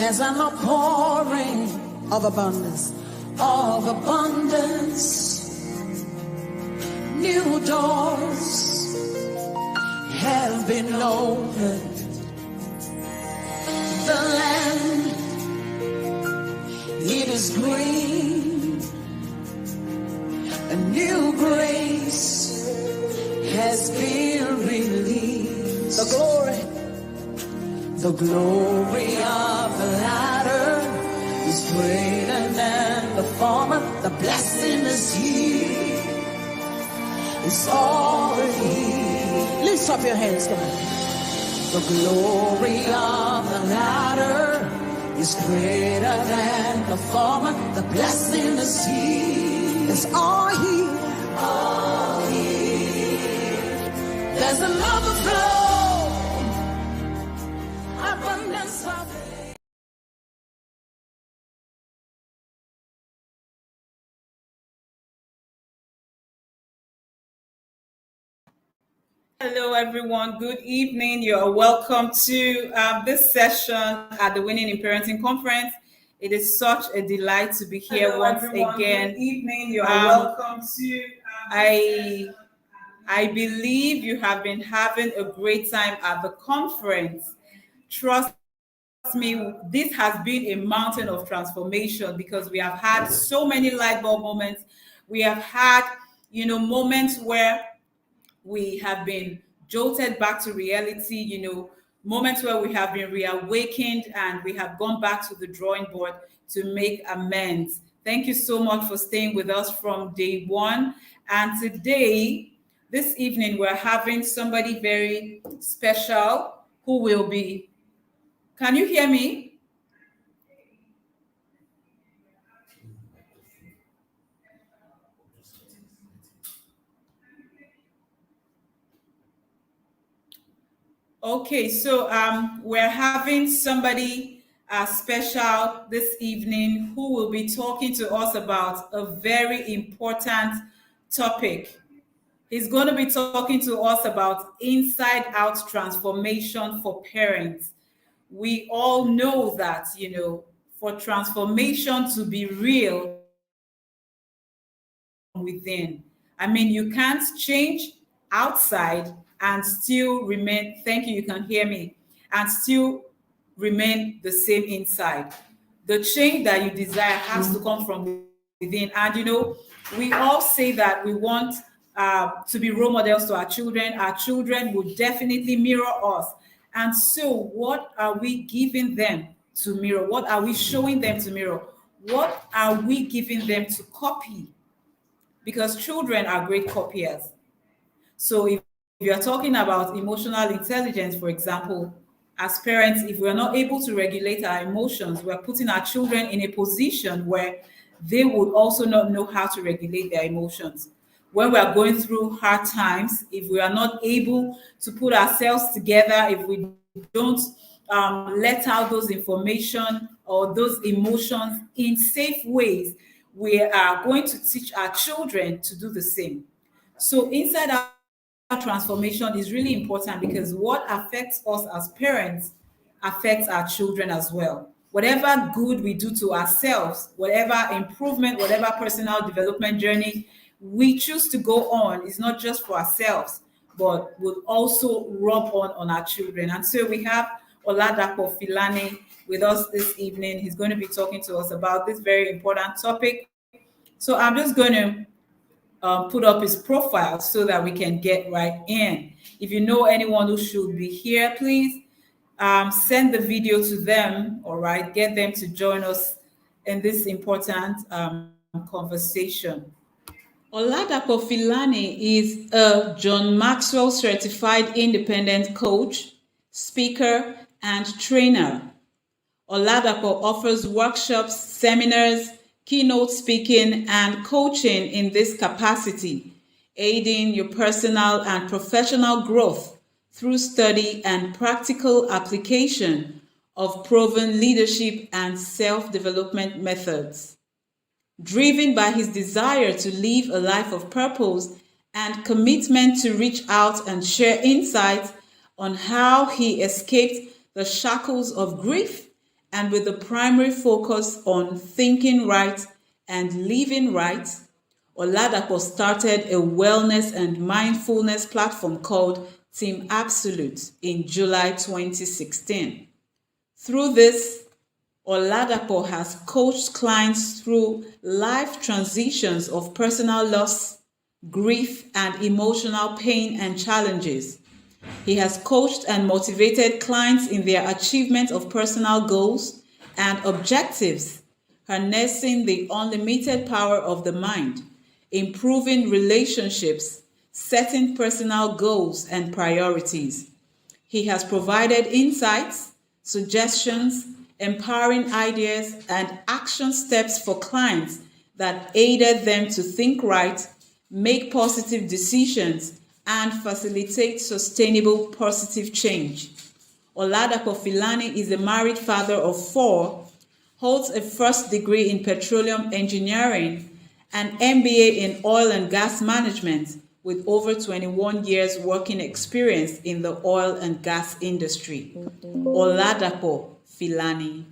There's an outpouring of abundance, New doors have been opened. The land, it is green. A new grace has been released. The glory of the latter is greater than the former. The blessing is here. It's all here. Lift up your hands, come on. The glory of the latter is greater than the former. The blessing is here. It's all here. All here. There's an overflow. Abundance of it. Hello, everyone. Good evening. You are welcome to this session at the Winning in Parenting Conference. It is such a delight to be here. Hello, once everyone. Again. Good evening. You are welcome to. I believe you have been having a great time at the conference. Trust me, this has been a mountain of transformation because we have had so many light bulb moments. We have had, moments where we have been jolted back to reality, moments where we have been reawakened and we have gone back to the drawing board to make amends. Thank you so much for staying with us from day one. And today, this evening, we're having somebody very special who will be. Can you hear me? Okay, so we're having somebody special this evening who will be talking to us about a very important topic. He's going to be talking to us about inside-out transformation for parents. We all know that, for transformation to be real within. I mean, you can't change outside and still remain, thank you can hear me, and still remain the same inside. The change that you desire has to come from within. And, we all say that we want to be role models to our children. Our children will definitely mirror us. And so what are we giving them to mirror? What are we showing them to mirror? What are we giving them to copy? Because children are great copiers. So if you're talking about emotional intelligence, for example, as parents, if we're not able to regulate our emotions, we're putting our children in a position where they would also not know how to regulate their emotions. When we are going through hard times, if we are not able to put ourselves together, if we don't let out those information or those emotions in safe ways, we are going to teach our children to do the same. So inside our transformation is really important because what affects us as parents affects our children as well. Whatever good we do to ourselves, whatever improvement, whatever personal development journey we choose to go on is not just for ourselves, but will also rub on our children. And so we have OlaDapo Filani with us this evening. He's going to be talking to us about this very important topic. So I'm just going to put up his profile so that we can get right in. If you know anyone who should be here, please send the video to them, all right? Get them to join us in this important conversation. OlaDapo Filani is a John Maxwell certified independent coach, speaker, and trainer. OlaDapo offers workshops, seminars, keynote speaking, and coaching in this capacity, aiding your personal and professional growth through study and practical application of proven leadership and self-development methods. Driven by his desire to live a life of purpose and commitment to reach out and share insights on how he escaped the shackles of grief And with the primary focus on thinking right and living right, OlaDapo started a wellness and mindfulness platform called Team Absolute in July 2016. Through this, OlaDapo has coached clients through life transitions of personal loss, grief, and emotional pain and challenges. He has coached and motivated clients in their achievement of personal goals and objectives, harnessing the unlimited power of the mind, improving relationships, setting personal goals and priorities. He has provided insights, suggestions, empowering ideas, and action steps for clients that aided them to think right, make positive decisions, and facilitate sustainable positive change. OlaDapo Filani is a married father of 4, holds a first degree in petroleum engineering, an MBA in oil and gas management, with over 21 years working experience in the oil and gas industry. OlaDapo Filani.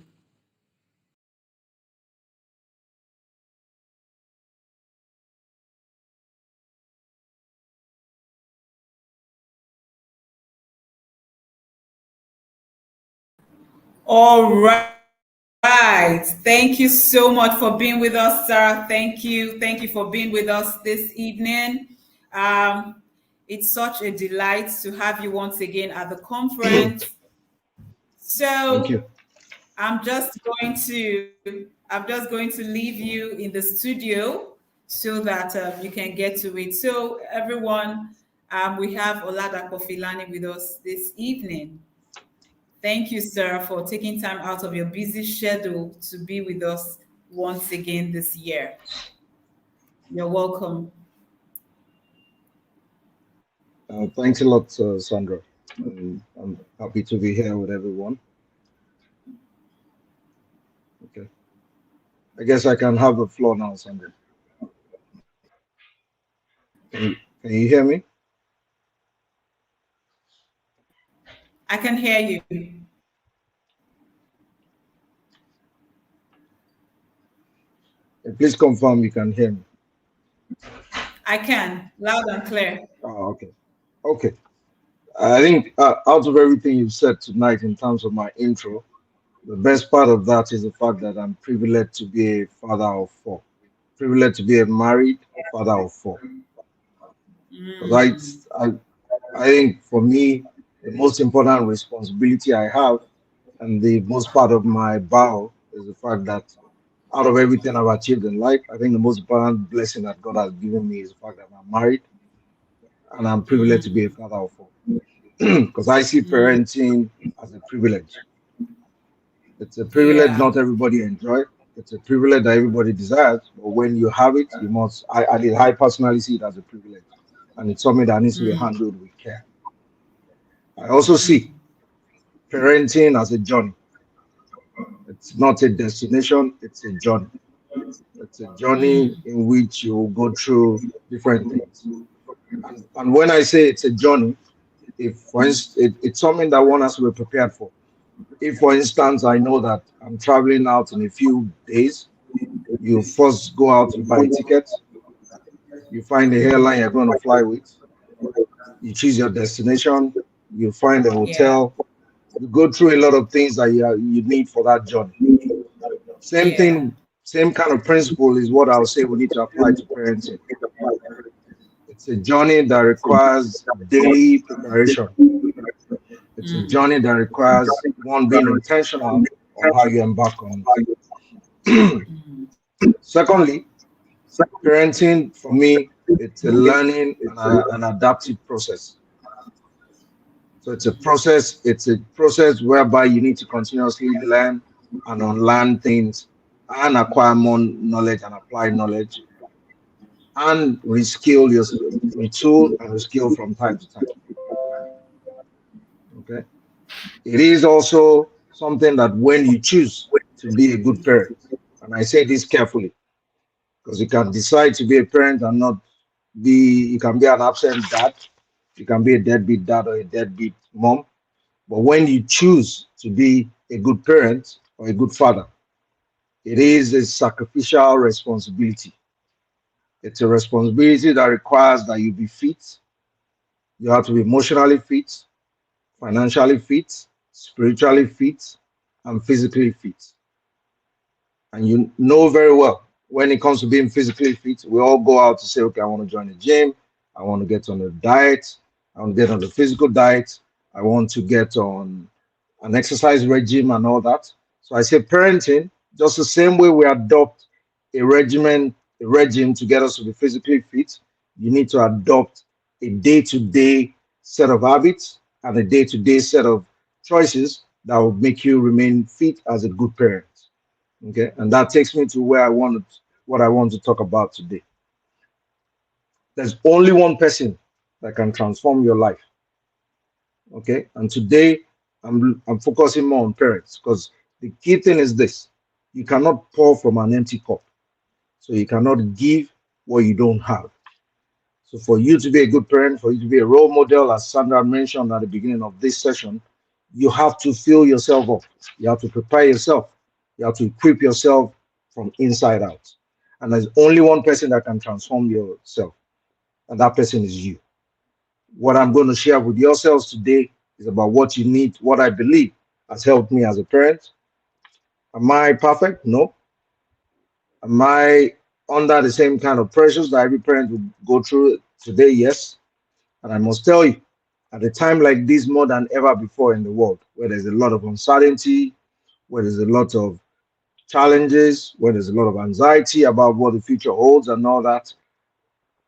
All right. Thank you so much for being with us, Sarah. Thank you. Thank you for being with us this evening. It's such a delight to have you once again at the conference. Thank you. So I'm just going to leave you in the studio so that you can get to it. So everyone, we have OlaDapo Filani with us this evening. Thank you, Sarah, for taking time out of your busy schedule to be with us once again this year. You're welcome. Thanks a lot, Sandra. I'm happy to be here with everyone. Okay. I guess I can have the floor now, Sandra. Can you hear me? I can hear you. Please confirm you can hear me. I can, loud and clear. Oh, okay. Okay. I think out of everything you've said tonight in terms of my intro, the best part of that is the fact that I'm privileged to be a father of 4. Privileged to be a married father of 4. Because I think for me, the most important responsibility I have and the most part of my vow is the fact that out of everything I've achieved in life, I think the most important blessing that God has given me is the fact that I'm married and I'm privileged to be a father of 4. Because I see parenting as a privilege. It's a privilege not everybody enjoy. It's a privilege that everybody desires. But when you have it, you must. I personally see it as a privilege, and it's something that needs to be handled with care. I also see parenting as a journey. It's not a destination, it's a journey. It's a journey in which you go through different things. And when I say it's a journey, if for instance, it's something that one has to be prepared for. If, for instance, I know that I'm traveling out in a few days, you first go out, you buy a ticket, you find the airline you're going to fly with, you choose your destination, you find a hotel, you go through a lot of things that you need for that journey. Same thing, same kind of principle is what I would say we need to apply to parenting. It's a journey that requires daily preparation. It's a journey that requires one being intentional on how you embark on it. Secondly, parenting for me, it's a learning and an adaptive process. So it's a process whereby you need to continuously learn and unlearn things and acquire more knowledge and apply knowledge and reskill your retool and reskill from time to time. Okay. It is also something that when you choose to be a good parent, and I say this carefully, because you can decide to be a parent and not be, you can be an absent dad, you can be a deadbeat dad or a deadbeat mom. But when you choose to be a good parent, or a good father. It is a sacrificial responsibility. It's a responsibility that requires that you be fit. You have to be emotionally fit, financially fit, spiritually fit, and physically fit. And you know very well when it comes to being physically fit, we all go out to say, okay, I want to join the gym, I want to get on a diet, I want to get on the physical diet, I want to get on an exercise regime and all that. So I say parenting, just the same way we adopt a regime to get us to be physically fit, you need to adopt a day-to-day set of habits and a day-to-day set of choices that will make you remain fit as a good parent. Okay, and that takes me to what I want to talk about today. There's only one person that can transform your life. Okay, and today I'm focusing more on parents because the key thing is this: you cannot pour from an empty cup, so you cannot give what you don't have. So for you to be a good parent, for you to be a role model, as Sandra mentioned at the beginning of this session, you have to fill yourself up. You have to prepare yourself. You have to equip yourself from inside out. And there's only one person that can transform yourself, and that person is you. What I'm going to share with yourselves today is about what you need, what I believe has helped me as a parent. Am I perfect? No. Am I under the same kind of pressures that every parent would go through today? Yes. And I must tell you, at a time like this, more than ever before in the world, where there's a lot of uncertainty, where there's a lot of challenges, where there's a lot of anxiety about what the future holds and all that,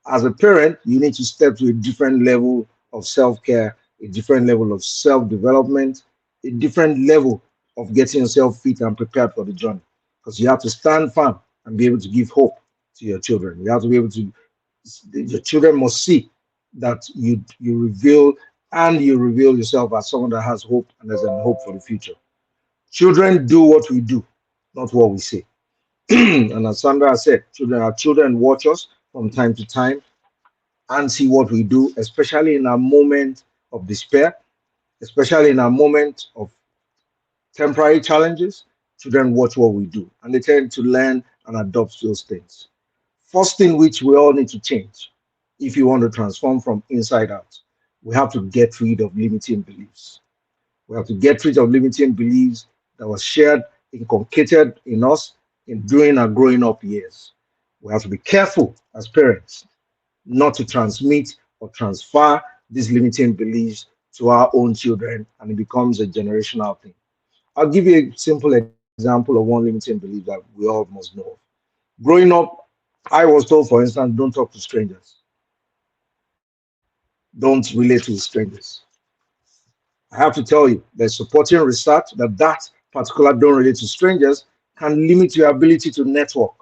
as a parent, you need to step to a different level of self-care, a different level of self-development, a different level of getting yourself fit and prepared for the journey. Because you have to stand firm and be able to give hope to your children. You have to be able to, your children must see that you reveal yourself as someone that has hope and there's a hope for the future. Children do what we do, not what we say. And as Sandra said, children watch us from time to time and see what we do, especially in our moment of despair, especially in our moment of temporary challenges. Children watch what we do and they tend to learn and adopt those things. First thing which we all need to change if you want to transform from inside out, we have to get rid of limiting beliefs. We have to get rid of limiting beliefs that was shared, inculcated in us during our growing up years. We have to be careful as parents not to transmit or transfer these limiting beliefs to our own children, and it becomes a generational thing. I'll give you a simple example of one limiting belief that we all must know of. Growing up, I was told, for instance, don't talk to strangers, don't relate to strangers. I have to tell you, there's supporting research that particular don't relate to strangers can limit your ability to network,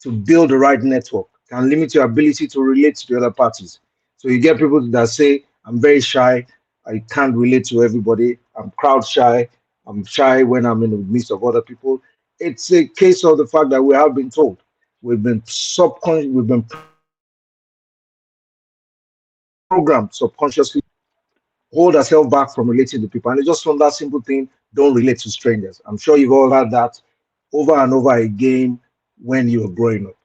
to build the right network, can limit your ability to relate to the other parties. So you get people that say, I'm very shy, I can't relate to everybody, I'm crowd shy, I'm shy when I'm in the midst of other people. It's a case of the fact that we have been told, we've been programmed subconsciously hold ourselves back from relating to people. And it's just from that simple thing, don't relate to strangers. I'm sure you've all had that over and over again when you're growing up.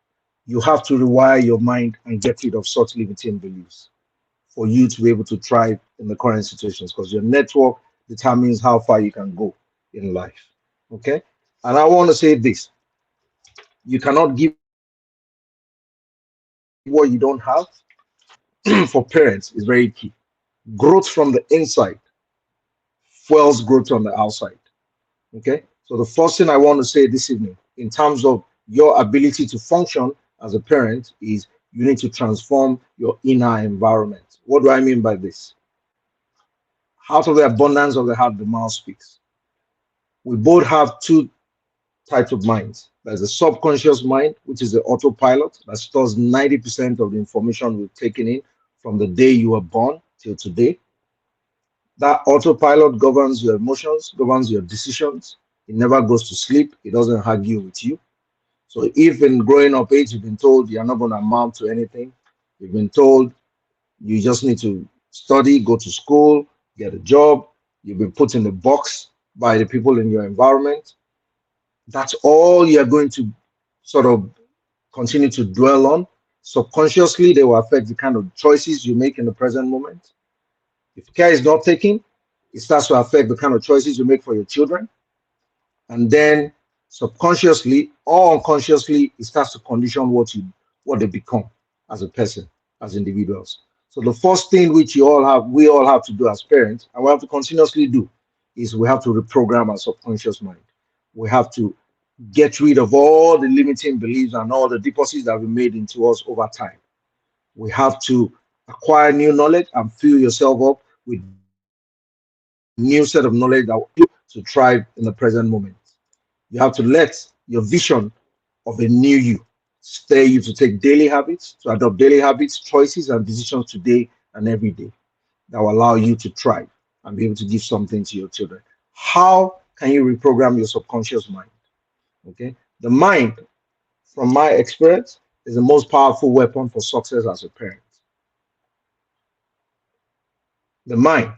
You have to rewire your mind and get rid of such limiting beliefs for you to be able to thrive in the current situations, because your network determines how far you can go in life. Okay. And I want to say this: you cannot give what you don't have. For parents is very key. Growth from the inside fuels growth on the outside. Okay. So the first thing I want to say this evening, in terms of your ability to function as a parent, is you need to transform your inner environment. What do I mean by this? Out of the abundance of the heart, the mouth speaks. We both have two types of minds. There's a subconscious mind, which is the autopilot that stores 90% of the information we've taken in from the day you were born till today. That autopilot governs your emotions, governs your decisions. It never goes to sleep. It doesn't argue with you. So if in growing up age, you've been told you're not going to amount to anything, you've been told you just need to study, go to school, get a job, you've been put in the box, by the people in your environment. That's all you're going to sort of continue to dwell on. Subconsciously, they will affect the kind of choices you make in the present moment. If care is not taken, it starts to affect the kind of choices you make for your children. And then subconsciously or unconsciously, it starts to condition what they become as a person, as individuals. So the first thing which we all have to do as parents, and we have to continuously do, is we have to reprogram our subconscious mind. We have to get rid of all the limiting beliefs and all the deposits that we made into us over time. We have to acquire new knowledge and fill yourself up with new set of knowledge that will help you to thrive in the present moment. You have to let your vision of a new you stay you to take daily habits, to adopt daily habits, choices, and decisions today and every day that will allow you to thrive and be able to give something to your children. How can you reprogram your subconscious mind? Okay. The mind, from my experience, is the most powerful weapon for success as a parent. The mind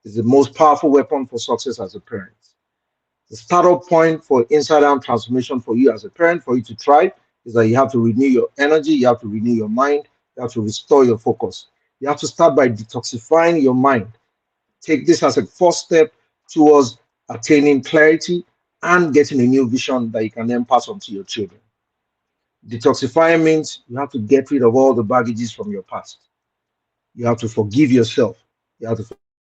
is the most powerful weapon for success as a parent. The startup point for inside out transformation for you as a parent, for you to thrive, is that you have to renew your energy, you have to renew your mind, you have to restore your focus. You have to start by detoxifying your mind. Take this as a first step towards attaining clarity and getting a new vision that you can then pass on to your children. Detoxifying means you have to get rid of all the baggages from your past. You have to forgive yourself. You have to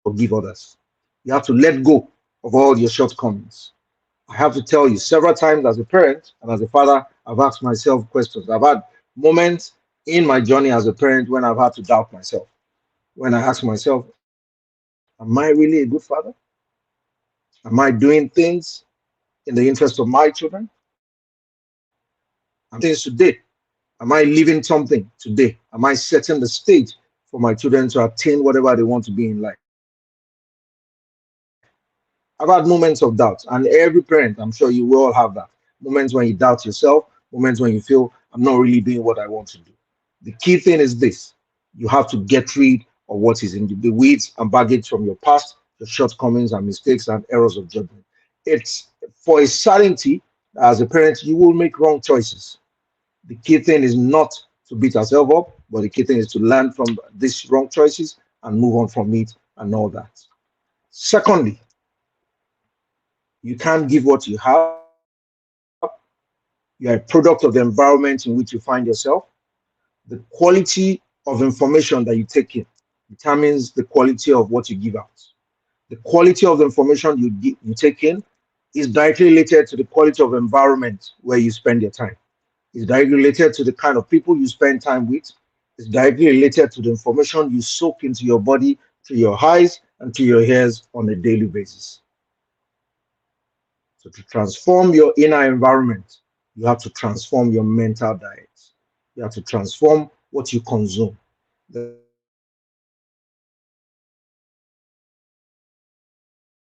forgive others. You have to let go of all your shortcomings. I have to tell you, several times as a parent and as a father, I've asked myself questions. I've had moments in my journey as a parent when I've had to doubt myself. When I ask myself, am I really a good father? Am I doing things in the interest of my children? Am I doing things today? Am I living something today? Am I setting the stage for my children to attain whatever they want to be in life? I've had moments of doubt, and every parent, I'm sure you will all have that. Moments when you doubt yourself, moments when you feel, I'm not really doing what I want to do. The key thing is this: you have to get rid of what is in the weeds and baggage from your past, your shortcomings and mistakes and errors of judgment. It's for a certainty that as a parent, you will make wrong choices. The key thing is not to beat ourselves up, but the key thing is to learn from these wrong choices and move on from it and all that. Secondly, you can't give what you have. You are a product of the environment in which you find yourself. The quality of information that you take in determines the quality of what you give out. The quality of the information you take in is directly related to the quality of environment where you spend your time. It's directly related to the kind of people you spend time with. It's directly related to the information you soak into your body, to your eyes, and to your ears on a daily basis. So, to transform your inner environment, you have to transform your mental diet. You have to transform what you consume.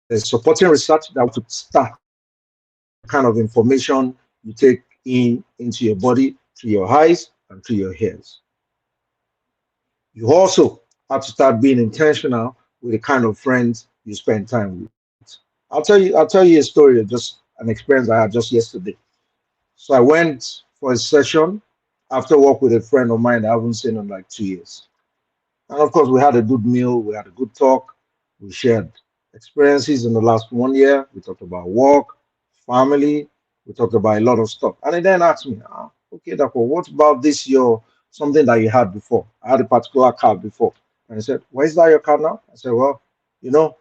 There's supporting research that will start the kind of information you take into your body, to your eyes, and to your ears. You also have to start being intentional with the kind of friends you spend time with. I'll tell you a story, just an experience I had just yesterday. So I went for a session after work with a friend of mine I haven't seen in like 2 years. And of course, we had a good meal, we had a good talk, we shared experiences in the last 1 year. We talked about work, family, we talked about a lot of stuff. And he then asked me, okay, Dako, what about this your something that you had before? I had a particular card before. And he said, why is that your card now? I said, well, you know,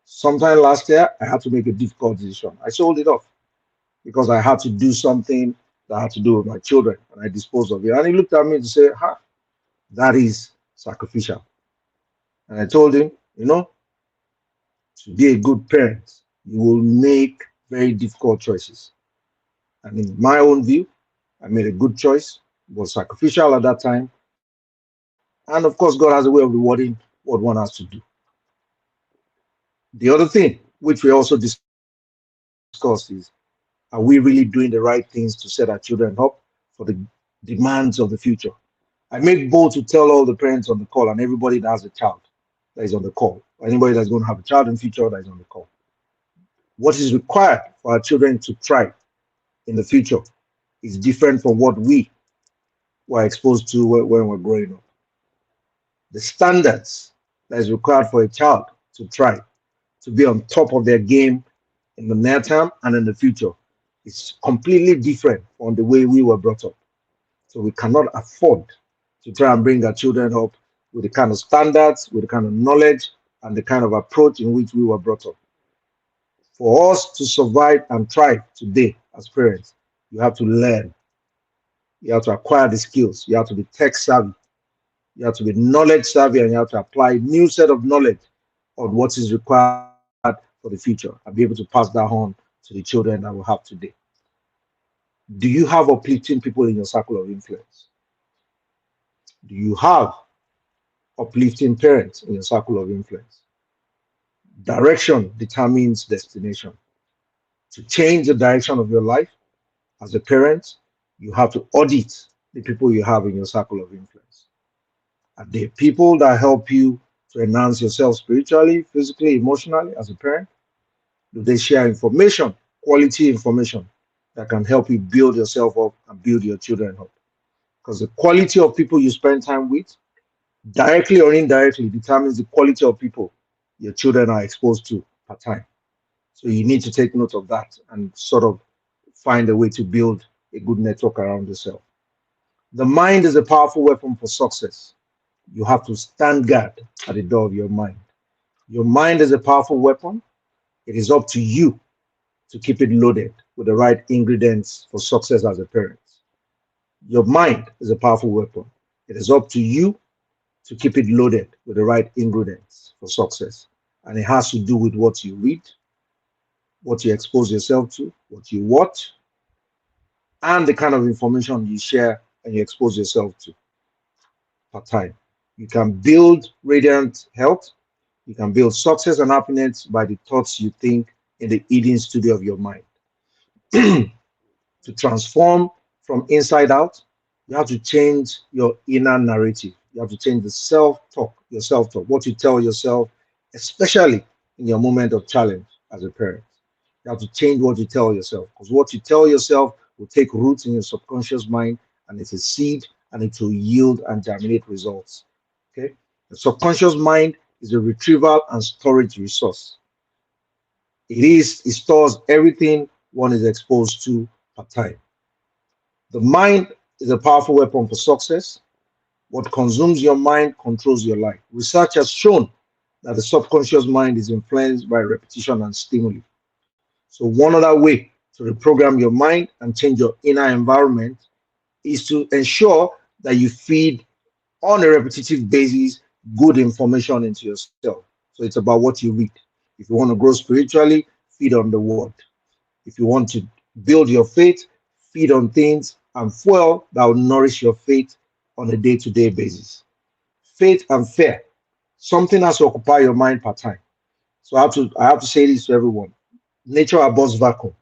sometime last year I had to make a difficult decision. I sold it off because I had to do something that had to do with my children and I disposed of it. And he looked at me to say, that is sacrificial. And I told him, to be a good parent, you will make very difficult choices. And in my own view, I made a good choice. It was sacrificial at that time. And of course, God has a way of rewarding what one has to do. The other thing, which we also discussed, is are we really doing the right things to set our children up for the demands of the future? I make bold to tell all the parents on the call and everybody that has a child that is on the call, or anybody that's going to have a child in future that is on the call, What is required for our children to thrive in the future is different from what we were exposed to when we're growing up. The standards that is required for a child to thrive, to be on top of their game in the near term and in the future, is completely different from the way we were brought up. So we cannot afford to try and bring our children up with the kind of standards, with the kind of knowledge, and the kind of approach in which we were brought up. For us to survive and thrive today as parents, you have to learn, you have to acquire the skills, you have to be tech savvy, you have to be knowledge savvy, and you have to apply new set of knowledge on what is required for the future and be able to pass that on to the children that we have today. Do you have uplifting people in your circle of influence? Do you have uplifting parents in your circle of influence? Direction determines destination. To change the direction of your life as a parent, you have to audit the people you have in your circle of influence. Are they people that help you to enhance yourself spiritually, physically, emotionally as a parent? Do they share information, quality information that can help you build yourself up and build your children up? Because the quality of people you spend time with, directly or indirectly, determines the quality of people your children are exposed to per time. So you need to take note of that and sort of find a way to build a good network around yourself. The mind is a powerful weapon for success. You have to stand guard at the door of your mind. Your mind is a powerful weapon. It is up to you to keep it loaded with the right ingredients for success as a parent. Your mind is a powerful weapon. It is up to you to keep it loaded with the right ingredients for success. And it has to do with what you read, what you expose yourself to, what you watch, and the kind of information you share and you expose yourself to per time. You can build radiant health. You can build success and happiness by the thoughts you think in the eating studio of your mind. To transform from inside out, you have to change your inner narrative. You have to change the self-talk, your self-talk, what you tell yourself, especially in your moment of challenge as a parent. You have to change what you tell yourself, because what you tell yourself will take roots in your subconscious mind, and it's a seed, and it will yield and germinate results. Okay, the subconscious mind is a retrieval and storage resource. It stores everything one is exposed to per time. The mind is a powerful weapon for success. What consumes your mind controls your life. Research has shown that the subconscious mind is influenced by repetition and stimuli. So one other way to reprogram your mind and change your inner environment is to ensure that you feed on a repetitive basis good information into yourself. So it's about what you read. If you want to grow spiritually, feed on the word. If you want to build your faith, feed on things and fuel that will nourish your faith on a day-to-day basis. Faith and fear. Something has to occupy your mind per time. So I have to say this to everyone. Nature abhors vacuum.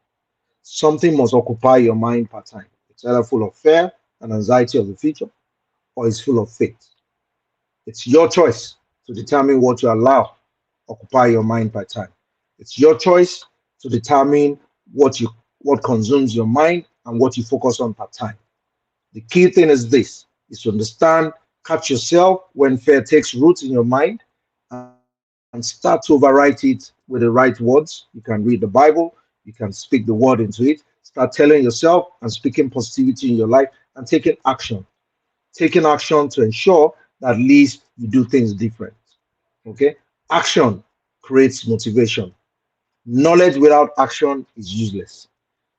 Something must occupy your mind per time. It's either full of fear and anxiety of the future, or it's full of faith. It's your choice to determine what you allow occupy your mind per time. It's your choice to determine what consumes your mind and what you focus on per time. The key thing is this: is to understand, catch yourself when fear takes root in your mind, and start to overwrite it with the right words. You can read the Bible, you can speak the word into it, start telling yourself and speaking positivity in your life and taking action. Taking action to ensure that at least you do things different. Okay? Action creates motivation. Knowledge without action is useless.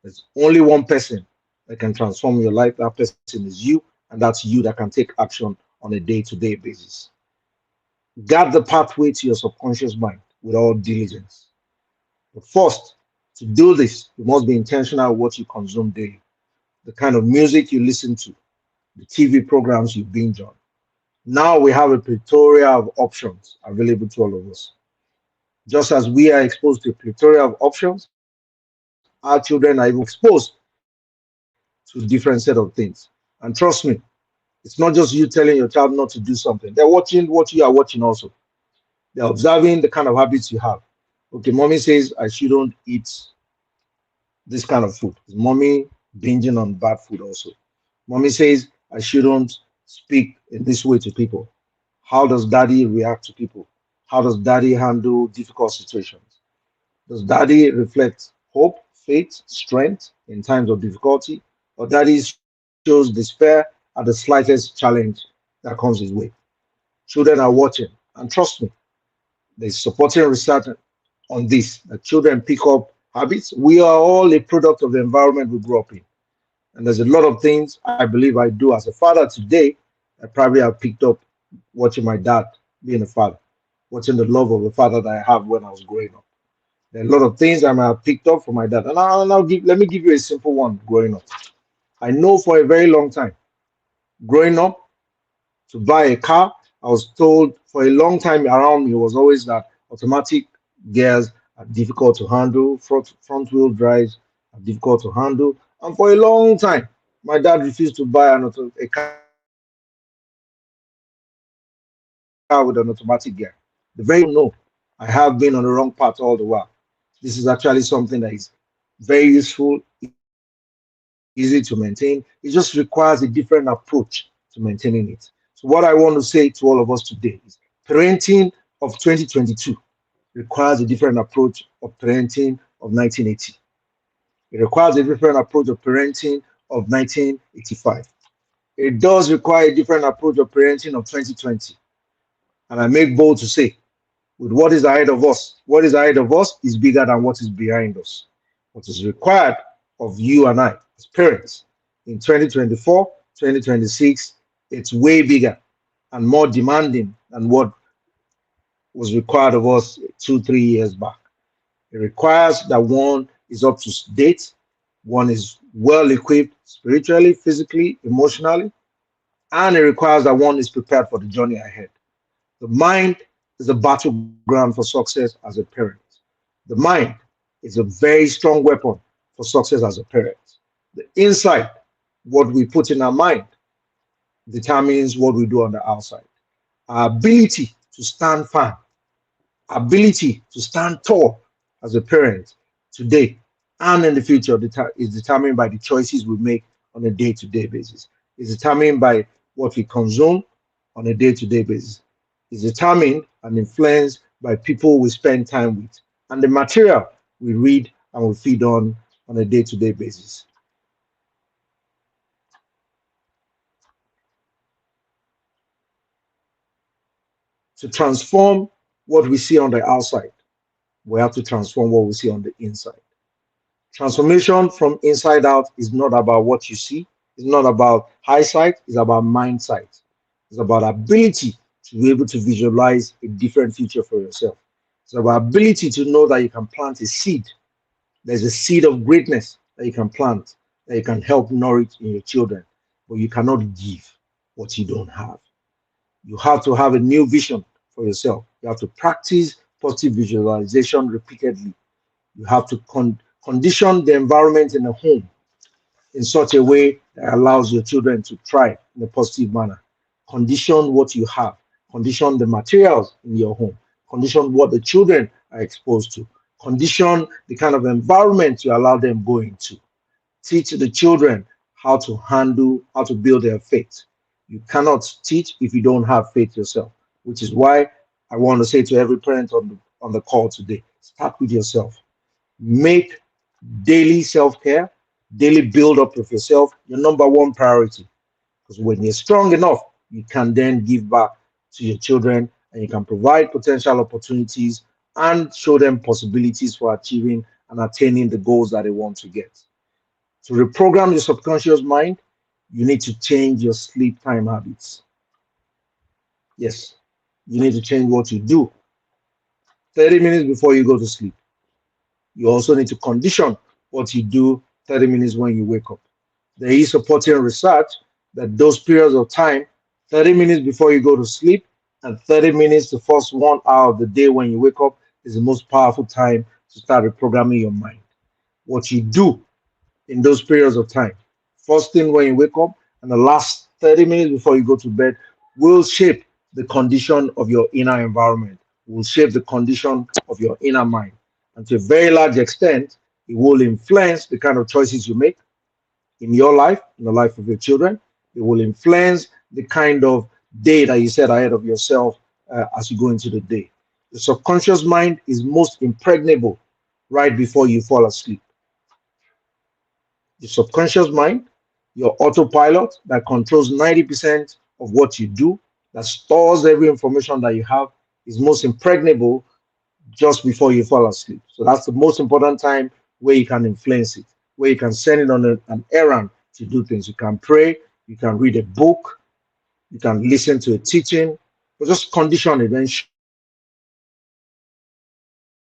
There's only one person that can transform your life. That person is you, and that's you that can take action on a day-to-day basis. Guard the pathway to your subconscious mind with all diligence. But first, to do this, you must be intentional with what you consume daily, the kind of music you listen to, the TV programs you binge on. Now we have a plethora of options available to all of us. Just as we are exposed to a plethora of options, our children are even exposed to a different set of things. And trust me, it's not just you telling your child not to do something. They're watching what you are watching also. They're observing the kind of habits you have. Okay, mommy says I shouldn't eat this kind of food. Is mommy binging on bad food also? Mommy says I shouldn't speak in this way to people. How does daddy react to people? How does daddy handle difficult situations? Does daddy reflect hope, faith, strength in times of difficulty? Or daddy shows despair at the slightest challenge that comes his way? Children are watching, and trust me, there's supporting research on this that children pick up habits. We are all a product of the environment we grew up in. And there's a lot of things I believe I do as a father today I probably have picked up watching my dad being a father, watching the love of a father that I have when I was growing up. There are a lot of things I might have picked up from my dad. And let me give you a simple one growing up. I know for a very long time, growing up, to buy a car, I was told for a long time around me was always that automatic gears are difficult to handle, front wheel drives are difficult to handle. And for a long time, my dad refused to buy a car with an automatic gear. The very next day, he bought a car with an automatic gear. The very no, I have been on the wrong path all the while. This is actually something that is very useful, easy to maintain. It just requires a different approach to maintaining it. So, what I want to say to all of us today is parenting of 2022 requires a different approach of parenting of 1980. It requires a different approach of parenting of 1985. It does require a different approach of parenting of 2020. And I make bold to say, with what is ahead of us, what is ahead of us is bigger than what is behind us. What is required of you and I as parents in 2024, 2026, it's way bigger and more demanding than what was required of us 2, 3 years back. It requires that one is up to date, one is well equipped spiritually, physically, emotionally, and it requires that one is prepared for the journey ahead. The mind is a battleground for success as a parent. The mind is a very strong weapon for success as a parent. The inside, what we put in our mind, determines what we do on the outside. Our ability to stand firm, ability to stand tall as a parent today and in the future is determined by the choices we make on a day-to-day basis. It's determined by what we consume on a day-to-day basis. It's determined and influenced by people we spend time with and the material we read and we feed on a day-to-day basis. To transform what we see on the outside, we have to transform what we see on the inside. Transformation from inside out is not about what you see, it's not about high sight, it's about mind sight. It's about ability to be able to visualize a different future for yourself. It's about ability to know that you can plant a seed. There's a seed of greatness that you can plant, that you can help nourish in your children, but you cannot give what you don't have. You have to have a new vision for yourself. You have to practice positive visualization repeatedly. You have to condition the environment in the home in such a way that allows your children to thrive in a positive manner. Condition what you have, condition the materials in your home, condition what the children are exposed to, condition the kind of environment you allow them go into. Teach the children how to handle, how to build their faith. You cannot teach if you don't have faith yourself, which is why I want to say to every parent on the call today, start with yourself. Make daily self-care, daily build up of yourself your number one priority. Because when you're strong enough, you can then give back to your children and you can provide potential opportunities and show them possibilities for achieving and attaining the goals that they want to get. To reprogram your subconscious mind, you need to change your sleep time habits. Yes, you need to change what you do 30 minutes before you go to sleep. You also need to condition what you do 30 minutes when you wake up. There is supporting research that those periods of time, 30 minutes before you go to sleep and 30 minutes the first 1 hour of the day when you wake up, is the most powerful time to start reprogramming your mind. What you do in those periods of time, first thing when you wake up and the last 30 minutes before you go to bed, will shape the condition of your inner environment, will shape the condition of your inner mind. And to a very large extent, it will influence the kind of choices you make in your life, in the life of your children. It will influence the kind of day that you set ahead of yourself as you go into the day. The subconscious mind is most impregnable right before you fall asleep. The subconscious mind, your autopilot that controls 90% of what you do, that stores every information that you have, is most impregnable just before you fall asleep. So that's the most important time where you can influence it, where you can send it on an errand to do things. You can pray, you can read a book, you can listen to a teaching, but just condition it. Ensure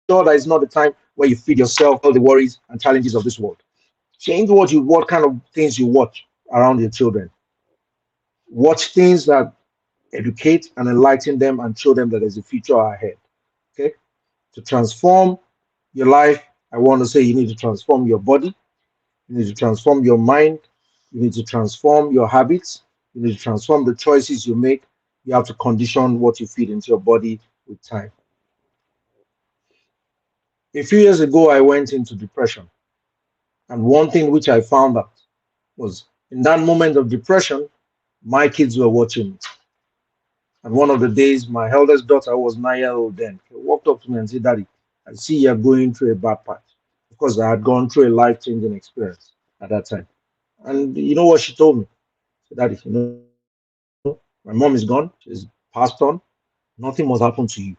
that it's not the time where you feed yourself all the worries and challenges of this world. Change what kind of things you watch around your children. Watch things that educate and enlighten them and show them that there's a future ahead. Okay? To transform your life, I want to say you need to transform your body, you need to transform your mind, you need to transform your habits, you need to transform the choices you make. You have to condition what you feed into your body with time. A few years ago, I went into depression. And one thing which I found out was in that moment of depression, my kids were watching me. And one of the days, my eldest daughter was 9 years old then. She walked up to me and said, Daddy, I see you're going through a bad patch. Of course, I had gone through a life-changing experience at that time. And you know what she told me? She said, Daddy, my mom is gone. She's passed on. Nothing must happen to you.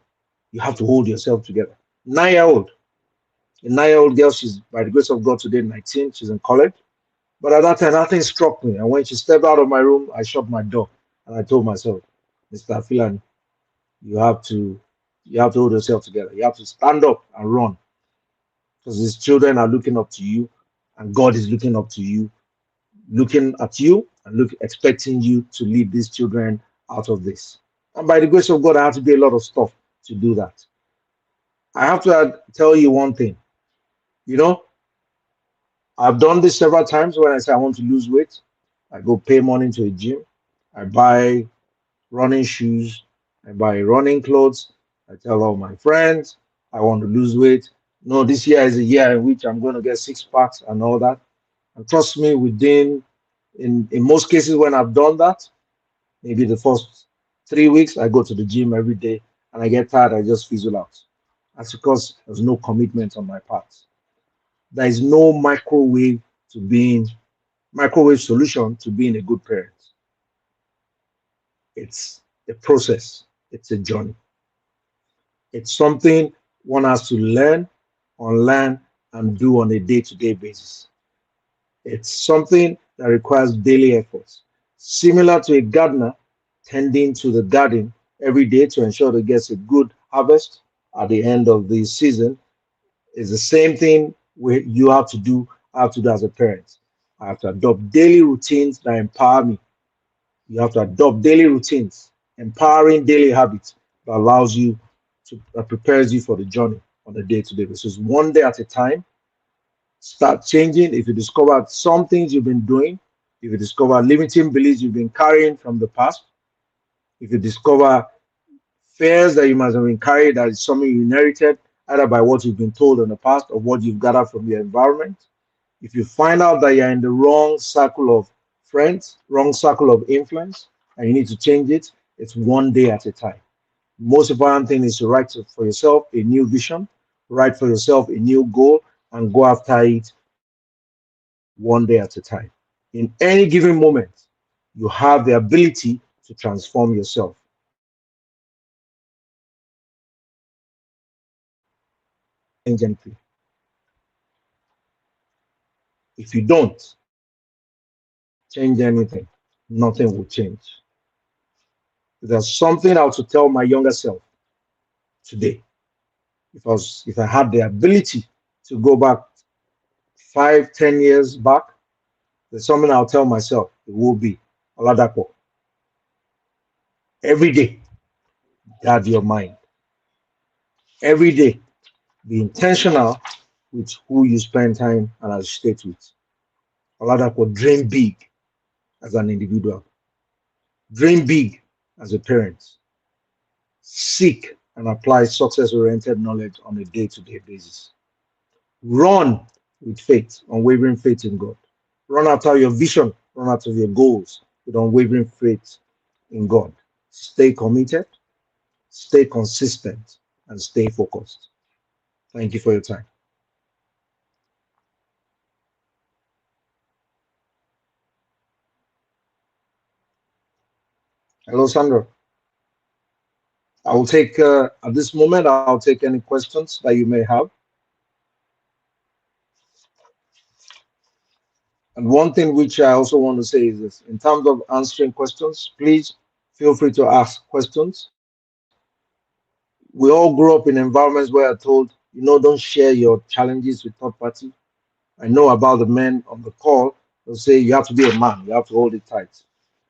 You have to hold yourself together. 9 year old. A 9 year old girl, she's by the grace of God today, 19. She's in college. But at that time, nothing struck me. And when she stepped out of my room, I shut my door and I told myself, Mr. Filani, you have to hold yourself together. You have to stand up and run because these children are looking up to you, and God is looking up to you, looking at you and expecting you to lead these children out of this. And by the grace of God, I have to do a lot of stuff to do that. I have to tell you one thing. You know, I've done this several times when I say I want to lose weight. I go pay money to a gym. I buy running shoes. I buy running clothes. I tell all my friends I want to lose weight. No, this year is a year in which I'm going to get six packs and all that. And trust me, in most cases when I've done that, maybe the first 3 weeks, I go to the gym every day and I get tired, I just fizzle out. That's because there's no commitment on my part. There is no microwave solution to being a good parent. It's a process, it's a journey. It's something one has to learn, unlearn, and do on a day-to-day basis. It's something that requires daily efforts. Similar to a gardener tending to the garden every day to ensure that it gets a good harvest at the end of the season, is the same thing you have to do, as a parent. I have to adopt daily routines that empower me. You have to adopt daily routines, empowering daily habits that allows you that prepares you for the journey on a day-to-day basis. One day at a time, start changing. If you discover some things you've been doing, if you discover limiting beliefs you've been carrying from the past, if you discover fears that you must have been carried that is something you inherited, either by what you've been told in the past or what you've gathered from your environment, if you find out that you're in the wrong circle of friends, wrong circle of influence, and you need to change it, it's one day at a time. Most important thing is to write for yourself a new vision, write for yourself a new goal, and go after it one day at a time. In any given moment, you have the ability to transform yourself. Change anything. If you don't change anything, nothing will change. If there's something I was to tell my younger self today, if I had the ability to go back 5, 10 years back, there's something I'll tell myself. It will be OlaDapo. Every day, guard your mind. Every day, be intentional with who you spend time and associate with. OlaDapo, dream big as an individual. Dream big as a parent. Seek and apply success-oriented knowledge on a day-to-day basis. Run with faith, unwavering faith in God. Run after your vision, run after your goals with unwavering faith in God. Stay committed, stay consistent, and stay focused. Thank you for your time. Hello, Sandra. I will take, at this moment, I'll take any questions that you may have. And one thing which I also want to say is this, in terms of answering questions, please feel free to ask questions. We all grew up in environments where are told, don't share your challenges with third party. I know about the men on the call. They'll say you have to be a man, you have to hold it tight.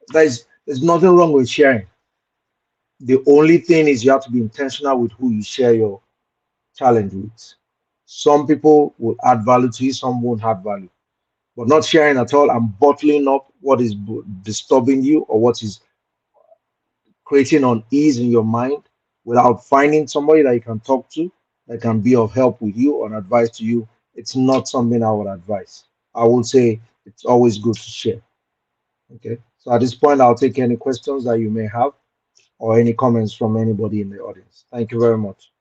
There's nothing wrong with sharing. The only thing is you have to be intentional with who you share your challenge with. Some people will add value to you, some won't add value. But not sharing at all and bottling up what is disturbing you or what is creating unease in your mind without finding somebody that you can talk to that can be of help with you or advice to you, it's not something I would advise. I would say it's always good to share. Okay. So at this point, I'll take any questions that you may have or any comments from anybody in the audience. Thank you very much.